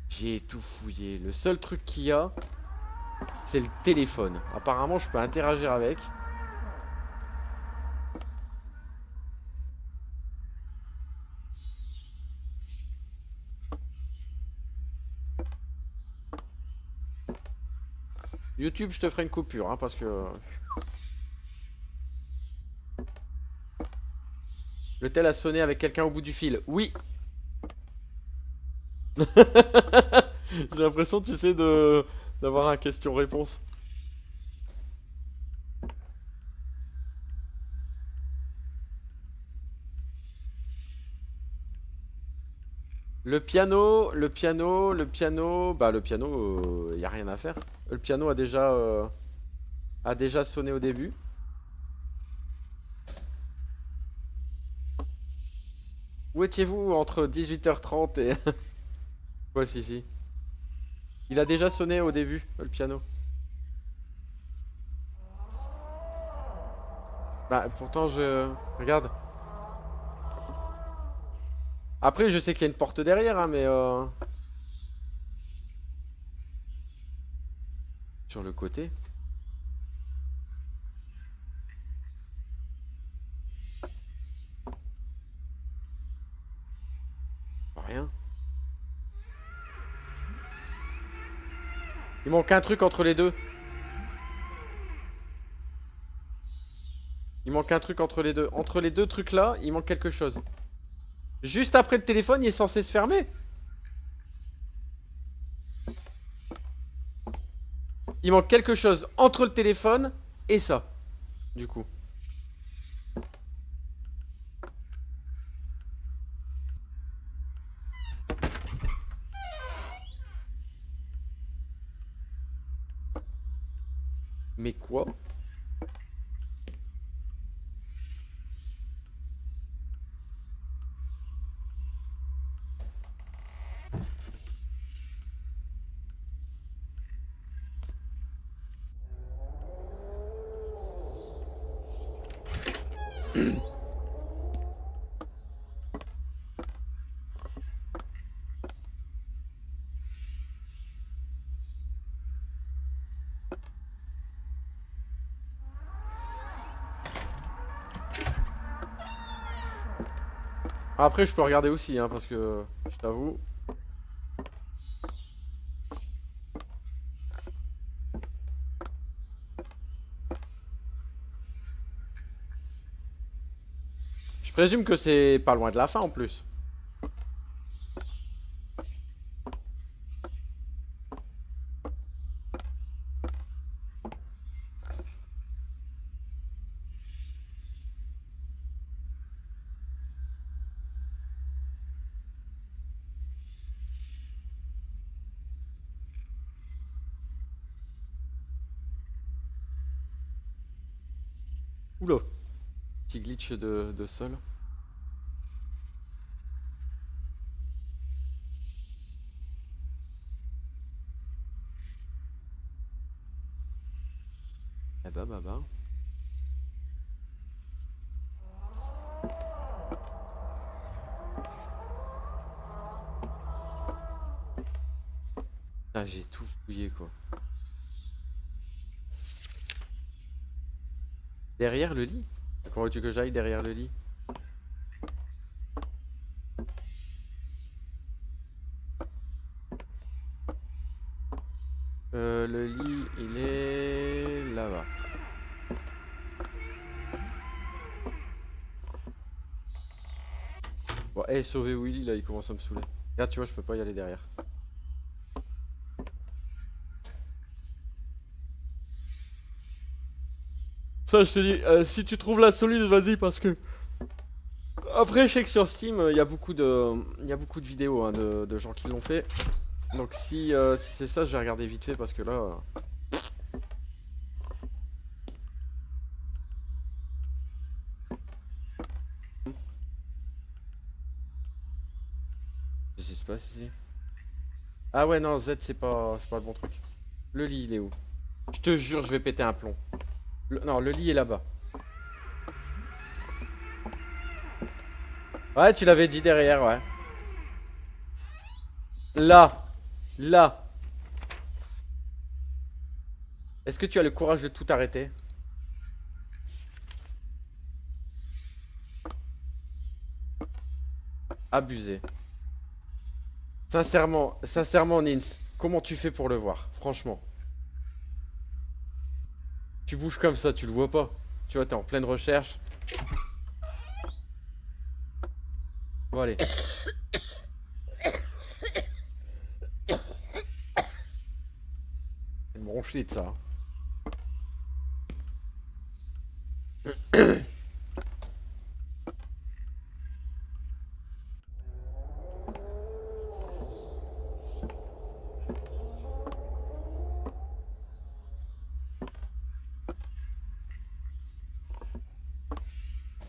J'ai tout fouillé. Le seul truc qu'il y a, c'est le téléphone. Apparemment je peux interagir avec. YouTube, je te ferai une coupure, hein, parce que... Le tel a sonné avec quelqu'un au bout du fil. Oui. J'ai l'impression, tu sais, d'avoir un question-réponse. Le piano, bah le piano, y a rien à faire. Le piano a déjà sonné au début. Où étiez-vous entre 18h30 et... Ouais, si. Il a déjà sonné au début, le piano. Bah pourtant je... Regarde. Après je sais qu'il y a une porte derrière, hein, mais... Sur le côté. Rien. Il manque un truc entre les deux. Il manque un truc entre les deux. Entre les deux trucs là, il manque quelque chose. Juste après le téléphone, il est censé se fermer. Il manque quelque chose entre le téléphone et ça. Du coup. Mais quoi? Après je peux regarder aussi hein, parce que je t'avoue. Je présume que c'est pas loin de la fin en plus. Oula. Petit glitch de sol. Eh bah. Ah, j'ai tout fouillé quoi. Derrière le lit? Comment veux-tu que j'aille derrière le lit? le lit, il est là-bas. Bon, hey, sauver Willy, là, il commence à me saouler. Regarde, tu vois, je peux pas y aller derrière. Ça, je te dis, si tu trouves la soluce, vas-y, parce que... Après, je sais que sur Steam, il y a beaucoup de vidéos hein, de gens qui l'ont fait. Donc si c'est ça, je vais regarder vite fait, parce que là... Qu'est-ce qui se passe ici? Ah ouais, non, Z, c'est pas le bon truc. Le lit, il est où? Je te jure, je vais péter un plomb. Non, le lit est là-bas. Ouais, tu l'avais dit derrière, ouais. Là. Là. Est-ce que tu as le courage de tout arrêter? Abusé. Sincèrement, Nins, comment tu fais pour le voir? Franchement. Tu bouges comme ça, tu le vois pas. Tu vois, t'es en pleine recherche. Bon, allez. C'est une bronchite, ça.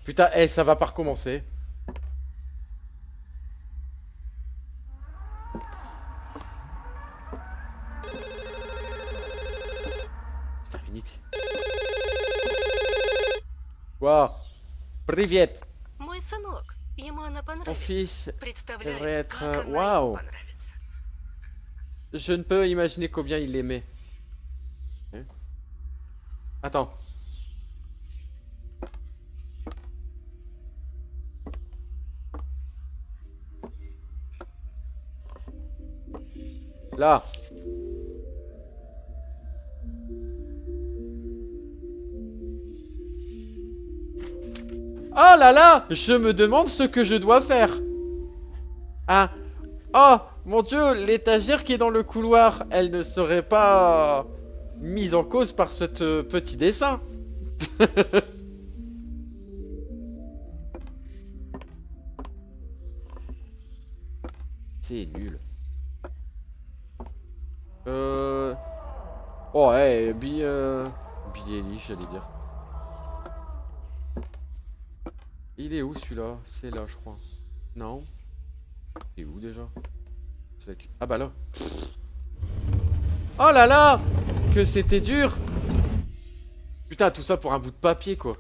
Putain, eh, ça va pas recommencer. Putain, unique. Waouh. Привет. Мой сынок. Ему она Mon понравится. fils Представляю, devrait être... как она ему Waouh. понравится. Je ne peux imaginer combien il l'aimait. Hein? Attends. Là. Oh là là, je me demande ce que je dois faire. Ah. Oh, mon Dieu, l'étagère qui est dans le couloir, elle ne serait pas mise en cause par ce petit dessin. C'est nul. Oh, hey, Billy Eilish, j'allais dire. Il est où celui-là? C'est là, je crois. Non. Il est où déjà? Ah bah là. Oh là là! Que c'était dur! Putain, tout ça pour un bout de papier, quoi.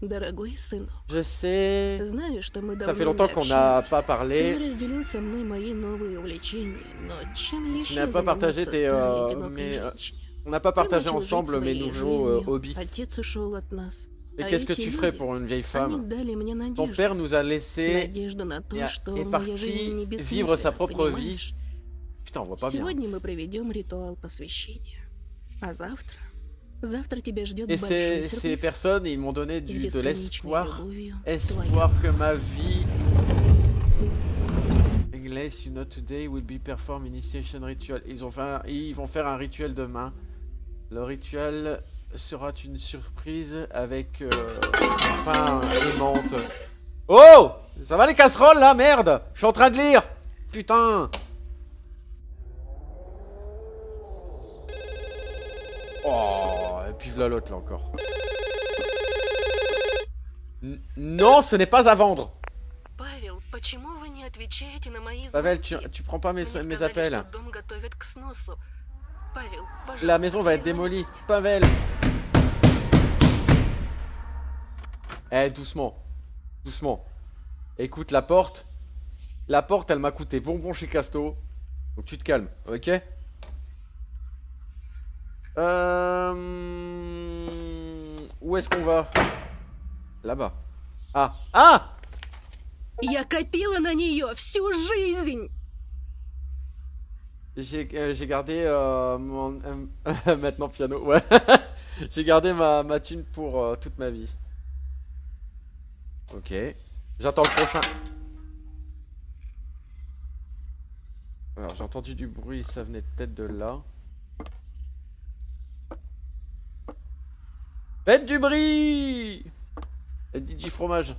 Дорогой сынок, Je sais. знаю, что мы Ça fait давно longtemps не qu'on n'a общались. pas Ты parlé. разделил со мной мои новые увлечения, но чем Tu еще n'as pas partagé заниматься tes... старой одинокой mais, женщине? on n'a pas Я partagé начал жить ensemble mes своей nouveaux жизнью, hobbies. Отец ушел от нас. Et А qu'est-ce que эти tu ferais люди, pour une vieille они femme? дали мне Ton надежду. père nous a laissé Надежду на то, et что est моя жизнь parti не vivre sa бессмысленна, propre vie. понимаешь? Putain, on voit pas bien. Сегодня мы проведем ритуал посвящения. А завтра тебя ждет Et большой ces сюрприз. personnes, ils m'ont donné С de бесконечной l'espoir. любовью, Espoir que ma vie... Unless you know today will be perform initiation ritual. Ils vont faire un rituel demain. Le rituel sera une surprise avec une fin aimante. Oh! Ça va les casseroles là, merde! Je suis en train de lire! Putain! Oh, et puis voilà l'autre là encore. Non, ce n'est pas à vendre. Павел, почему вы не отвечаете на мои Pavel, звонки? tu prends pas mes Мне сказали, appels. что дом готовят к сносу. Павел, пожалуйста, La maison va être перезвони démolie. мне. Pavel. Eh, doucement. Doucement. Écoute, la porte, elle m'a coûté bonbon chez Casto. Donc tu te calmes, ok? Où est-ce qu'on va? Là-bas. Ah. Ah! Я копила на нее всю жизнь! J'ai gardé mon... maintenant piano, ouais. J'ai gardé ma thune pour toute ma vie. Ok. J'attends le prochain. Alors j'ai entendu du bruit, ça venait peut-être de là. Faites du bruit! Et DJ Fromage.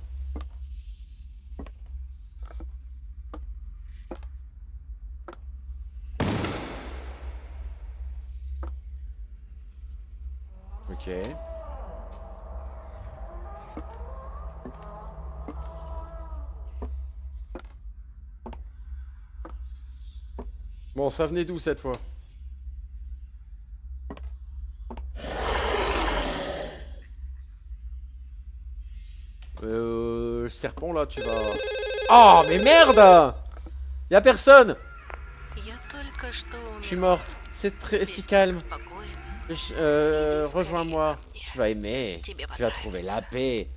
Ok. Bon, ça venait d'où cette fois? Le serpent là, tu vas... Oh, mais merde! Y'a personne! Je suis morte. C'est très si calme. Rejoins-moi. Tu vas aimer. Tu vas trouver la paix.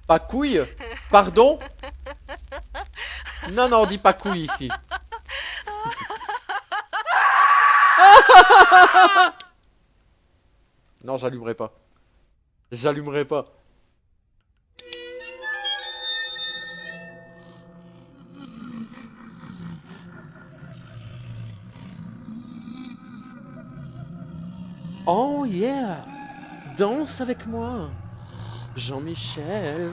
Pas couille? Pardon? Non, non, on dit pas couille ici. Non, j'allumerai pas. J'allumerai pas. Oh yeah! Danse avec moi! Jean-Michel!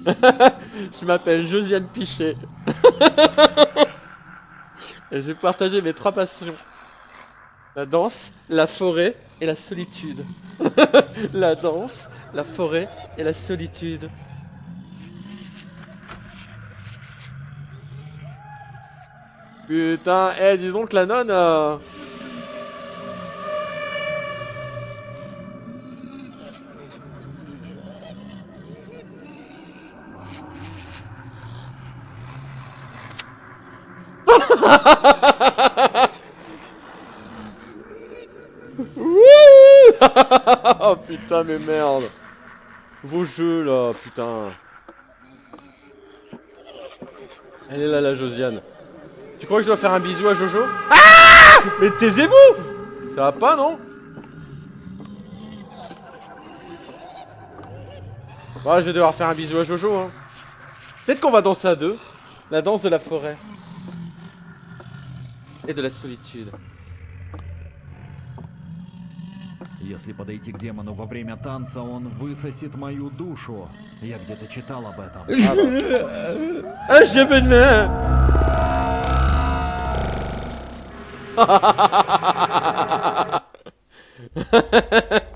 Je m'appelle Josiane Pichet. Et je vais partager mes 3 passions. La danse, la forêt et la solitude. La danse, la forêt et la solitude. Putain, disons que la nonne... Oh putain, mais merde. Vos jeux là, putain. Elle est là, la Josiane. Tu crois que je dois faire un bisou à Jojo? Ah! Mais taisez-vous! Ça va pas, non? Ouais, je vais devoir faire un bisou à Jojo, hein. Peut-être qu'on va danser à 2. La danse de la forêt. Et de la solitude. Если подойти к демону во время танца, он высосет мою душу. Я где-то читал об этом. Ah, je venais.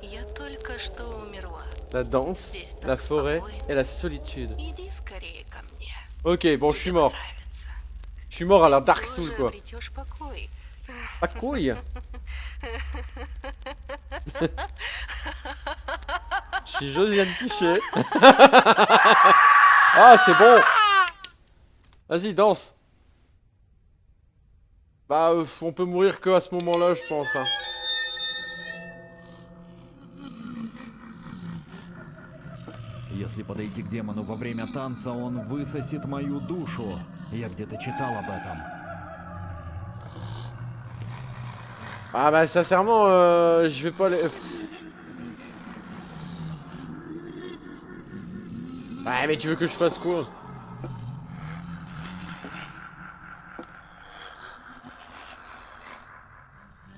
Я только что умерла. La danse, la forêt et la solitude. Иди скорее ко мне. Ok, bon, je suis mort. Нравится. Je suis mort à la Dark Soul, Тоже quoi. обретешь покой. Pas couille. Je suis Josiane Pichet. Ah, c'est bon. Vas-y, danse. Bah, on peut mourir que à ce moment-là, je pense. Hein. Если подойти к демону во время танца, он высосет мою душу. Я где-то читал об этом. Ah bah, sincèrement, je vais pas les... Ouais, mais tu veux que je fasse quoi?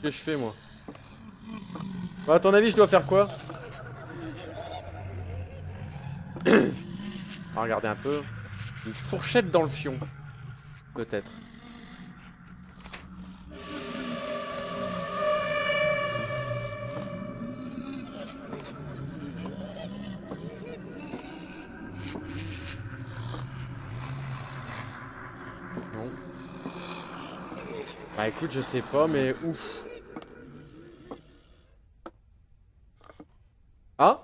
Qu'est-ce que je fais, moi? Bah, à ton avis, je dois faire quoi? On va regarder un peu. Une fourchette dans le fion. Peut-être. Non. Bah écoute, je sais pas, mais ouf. Ah?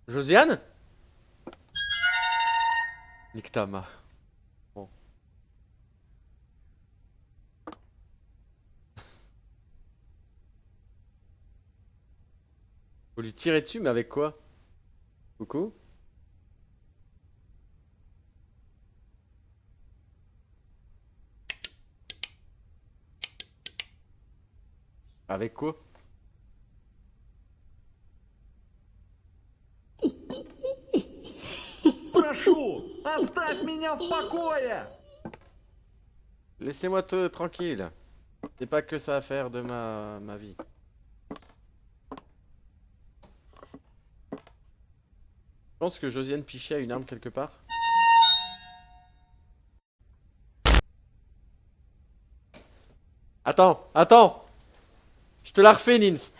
Josiane? Nique ta mère. Bon. Faut lui tirer dessus, mais avec quoi? Coucou? Avec quoi? Прошу, оставь меня в покое! Laissez-moi tranquille. C'est pas que ça à faire de ma vie. Je pense que Josiane Pichet a une arme quelque part. Attends, attends! Je te la refais, Nins.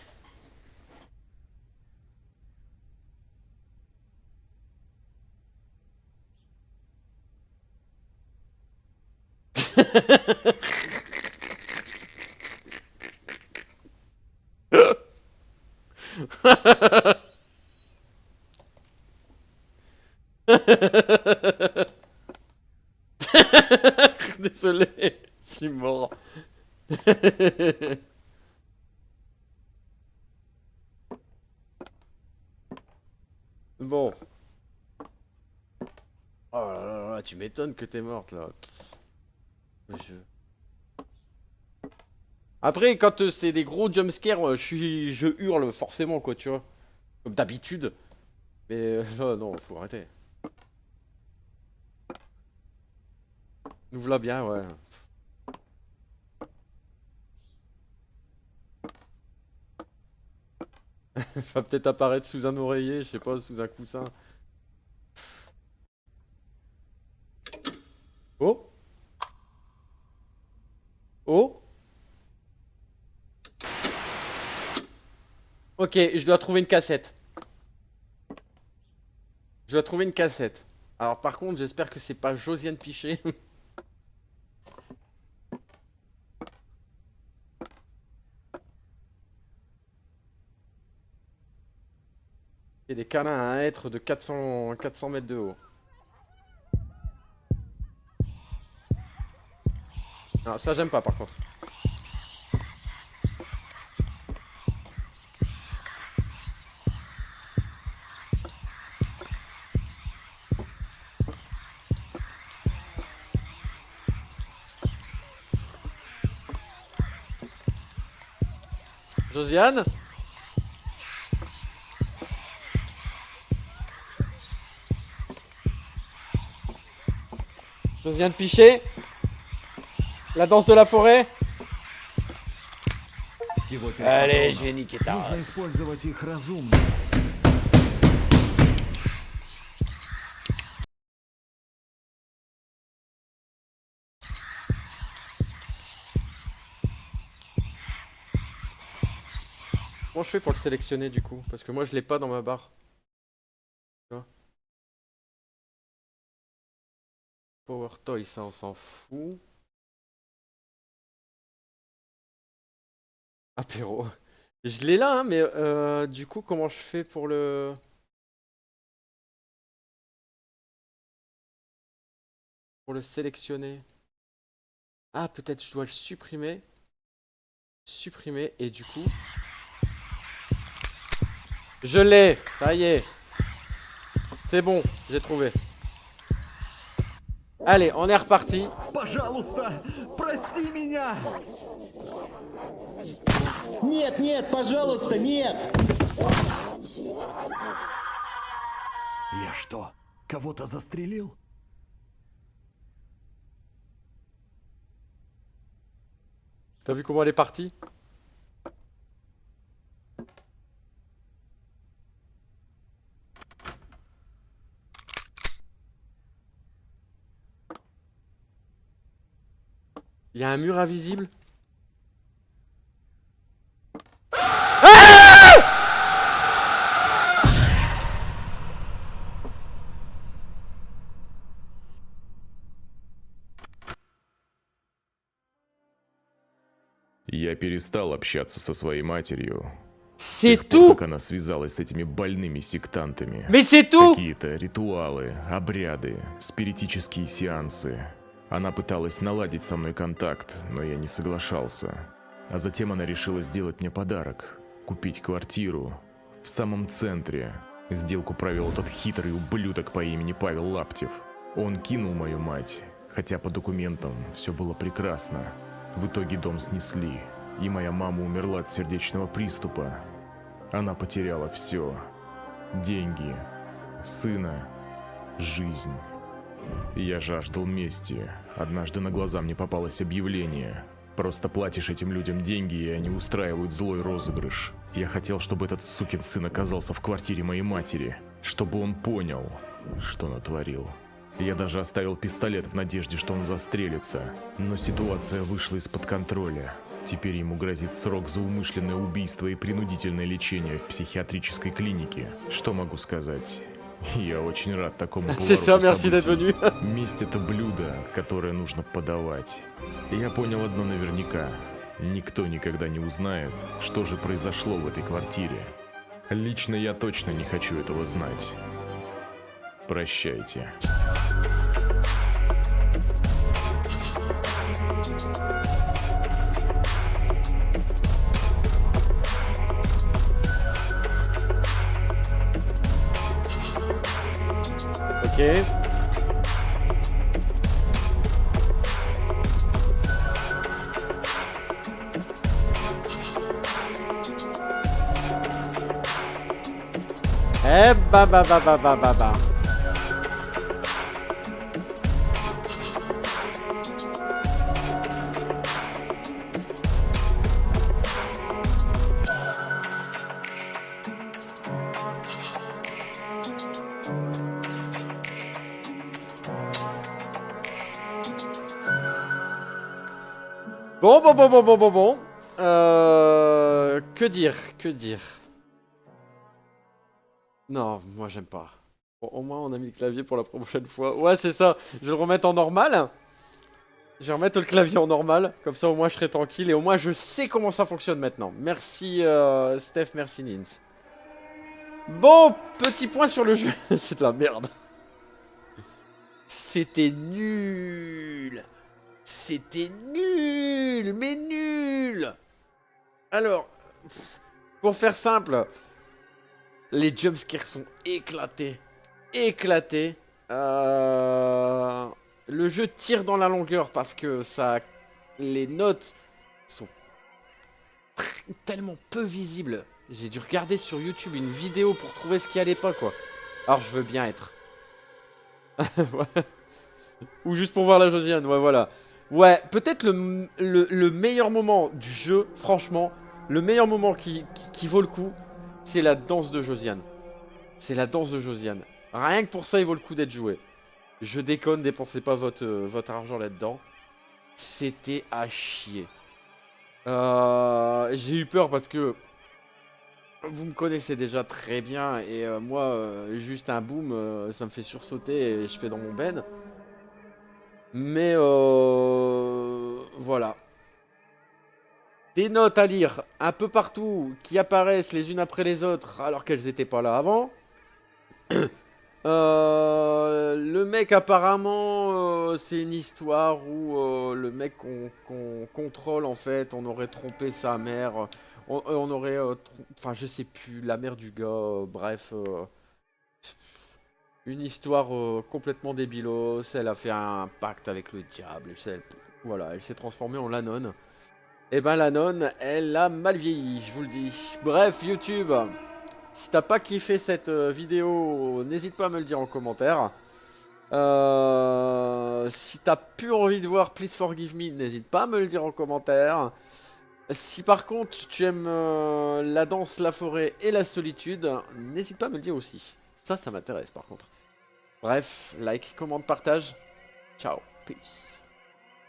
Désolé, je suis mort. Bon. Oh là là là, tu m'étonnes que t'es morte là. Après, quand c'est des gros jumpscares, je hurle forcément quoi, tu vois. Comme d'habitude. Mais non, faut arrêter. Nous voilà bien, ouais. Va peut-être apparaître sous un oreiller, je sais pas, sous un coussin. Oh. Oh. Ok, je dois trouver une cassette. Je dois trouver une cassette. Alors par contre, j'espère que c'est pas Josiane Pichet. Et des câlins à un être de 400 mètres de haut. Non, ça j'aime pas par contre. Josiane? Josiane Pichet? La danse de la forêt? Allez, j'ai niqué ta Нужно race. использовать их разумно. Comment je fais pour le sélectionner du coup? Parce que moi je l'ai pas dans ma barre. Tu vois? Power Toy, ça on s'en fout. Apéro. Je l'ai là, hein, mais du coup, comment je fais pour le... Pour le sélectionner? Ah, peut-être je dois le supprimer. Supprimer, et du coup... Je l'ai! Ça y est! C'est bon, j'ai trouvé. Allez, on est reparti. Пожалуйста, прости меня! Нет, нет, пожалуйста, нет! Я что, кого-то застрелил? T'as vu comment elle est partie? Il y a un mur invisible? Я перестал общаться со своей матерью. C'est Как tout! она связалась с этими больными сектантами. Mais c'est tout! Какие-то ритуалы, обряды, спиритические сеансы. Она пыталась наладить со мной контакт, но я не соглашался. А затем она решила сделать мне подарок. Купить квартиру В самом центре. Сделку провел этот хитрый ублюдок по имени Павел Лаптев. Он кинул мою мать, хотя по документам все было прекрасно. В итоге дом снесли, и моя мама умерла от сердечного приступа. Она потеряла все. Деньги, сына, жизнь. И я жаждал мести. Однажды на глаза мне попалось объявление. Просто платишь этим людям деньги, и они устраивают злой розыгрыш. Я хотел, чтобы этот сукин сын оказался в квартире моей матери. Чтобы он понял, что натворил. Я даже оставил пистолет в надежде, что он застрелится. Но ситуация вышла из-под контроля. Теперь ему грозит срок за умышленное убийство и принудительное лечение в психиатрической клинике. Что могу сказать? Я очень рад такому повороту C'est ça, merci событий. d'être venu. Месть — это блюдо, которое нужно подавать. Я понял одно наверняка. Никто никогда не узнает, что же произошло в этой квартире. Лично я точно не хочу этого знать. Прощайте. Ok. Eh bah. Bon. Que dire. Non, moi j'aime pas. Bon, au moins on a mis le clavier pour la prochaine fois. Ouais, c'est ça. Je vais le remettre en normal. Je vais remettre le clavier en normal. Comme ça au moins je serai tranquille. Et au moins je sais comment ça fonctionne maintenant. Merci Steph, merci Nins. Bon, petit point sur le jeu. C'est de la merde. C'était nul. Mais nul. Alors, pour faire simple, les jumpscares sont éclatés. Le jeu tire dans la longueur parce que les notes sont tellement peu visibles. J'ai dû regarder sur YouTube une vidéo pour trouver ce qui allait pas, quoi. Alors je veux bien être. Ou juste pour voir la Josiane, ouais, voilà. Ouais, peut-être le meilleur moment du jeu, franchement, le meilleur moment qui vaut le coup, c'est la danse de Josiane. Rien que pour ça, il vaut le coup d'être joué. Je déconne, dépensez pas votre argent là-dedans. C'était à chier. J'ai eu peur parce que vous me connaissez déjà très bien et moi, juste un boom, ça me fait sursauter et je fais dans mon ben. Mais voilà. Des notes à lire un peu partout qui apparaissent les unes après les autres alors qu'elles n'étaient pas là avant. Le mec apparemment c'est une histoire où le mec qu'on contrôle en fait, on aurait trompé sa mère. On aurait... Enfin je sais plus, la mère du gars, bref... Une histoire complètement débilos, elle a fait un pacte avec le diable, voilà, elle s'est transformée en la nonne. Et ben la nonne, elle a mal vieilli, je vous le dis. Bref, YouTube, si t'as pas kiffé cette vidéo, n'hésite pas à me le dire en commentaire. Si t'as plus envie de voir Please Forgive Me, n'hésite pas à me le dire en commentaire. Si par contre tu aimes la danse, la forêt et la solitude, n'hésite pas à me le dire aussi. Ça m'intéresse par contre. Bref, like, commente, partage. Ciao, peace.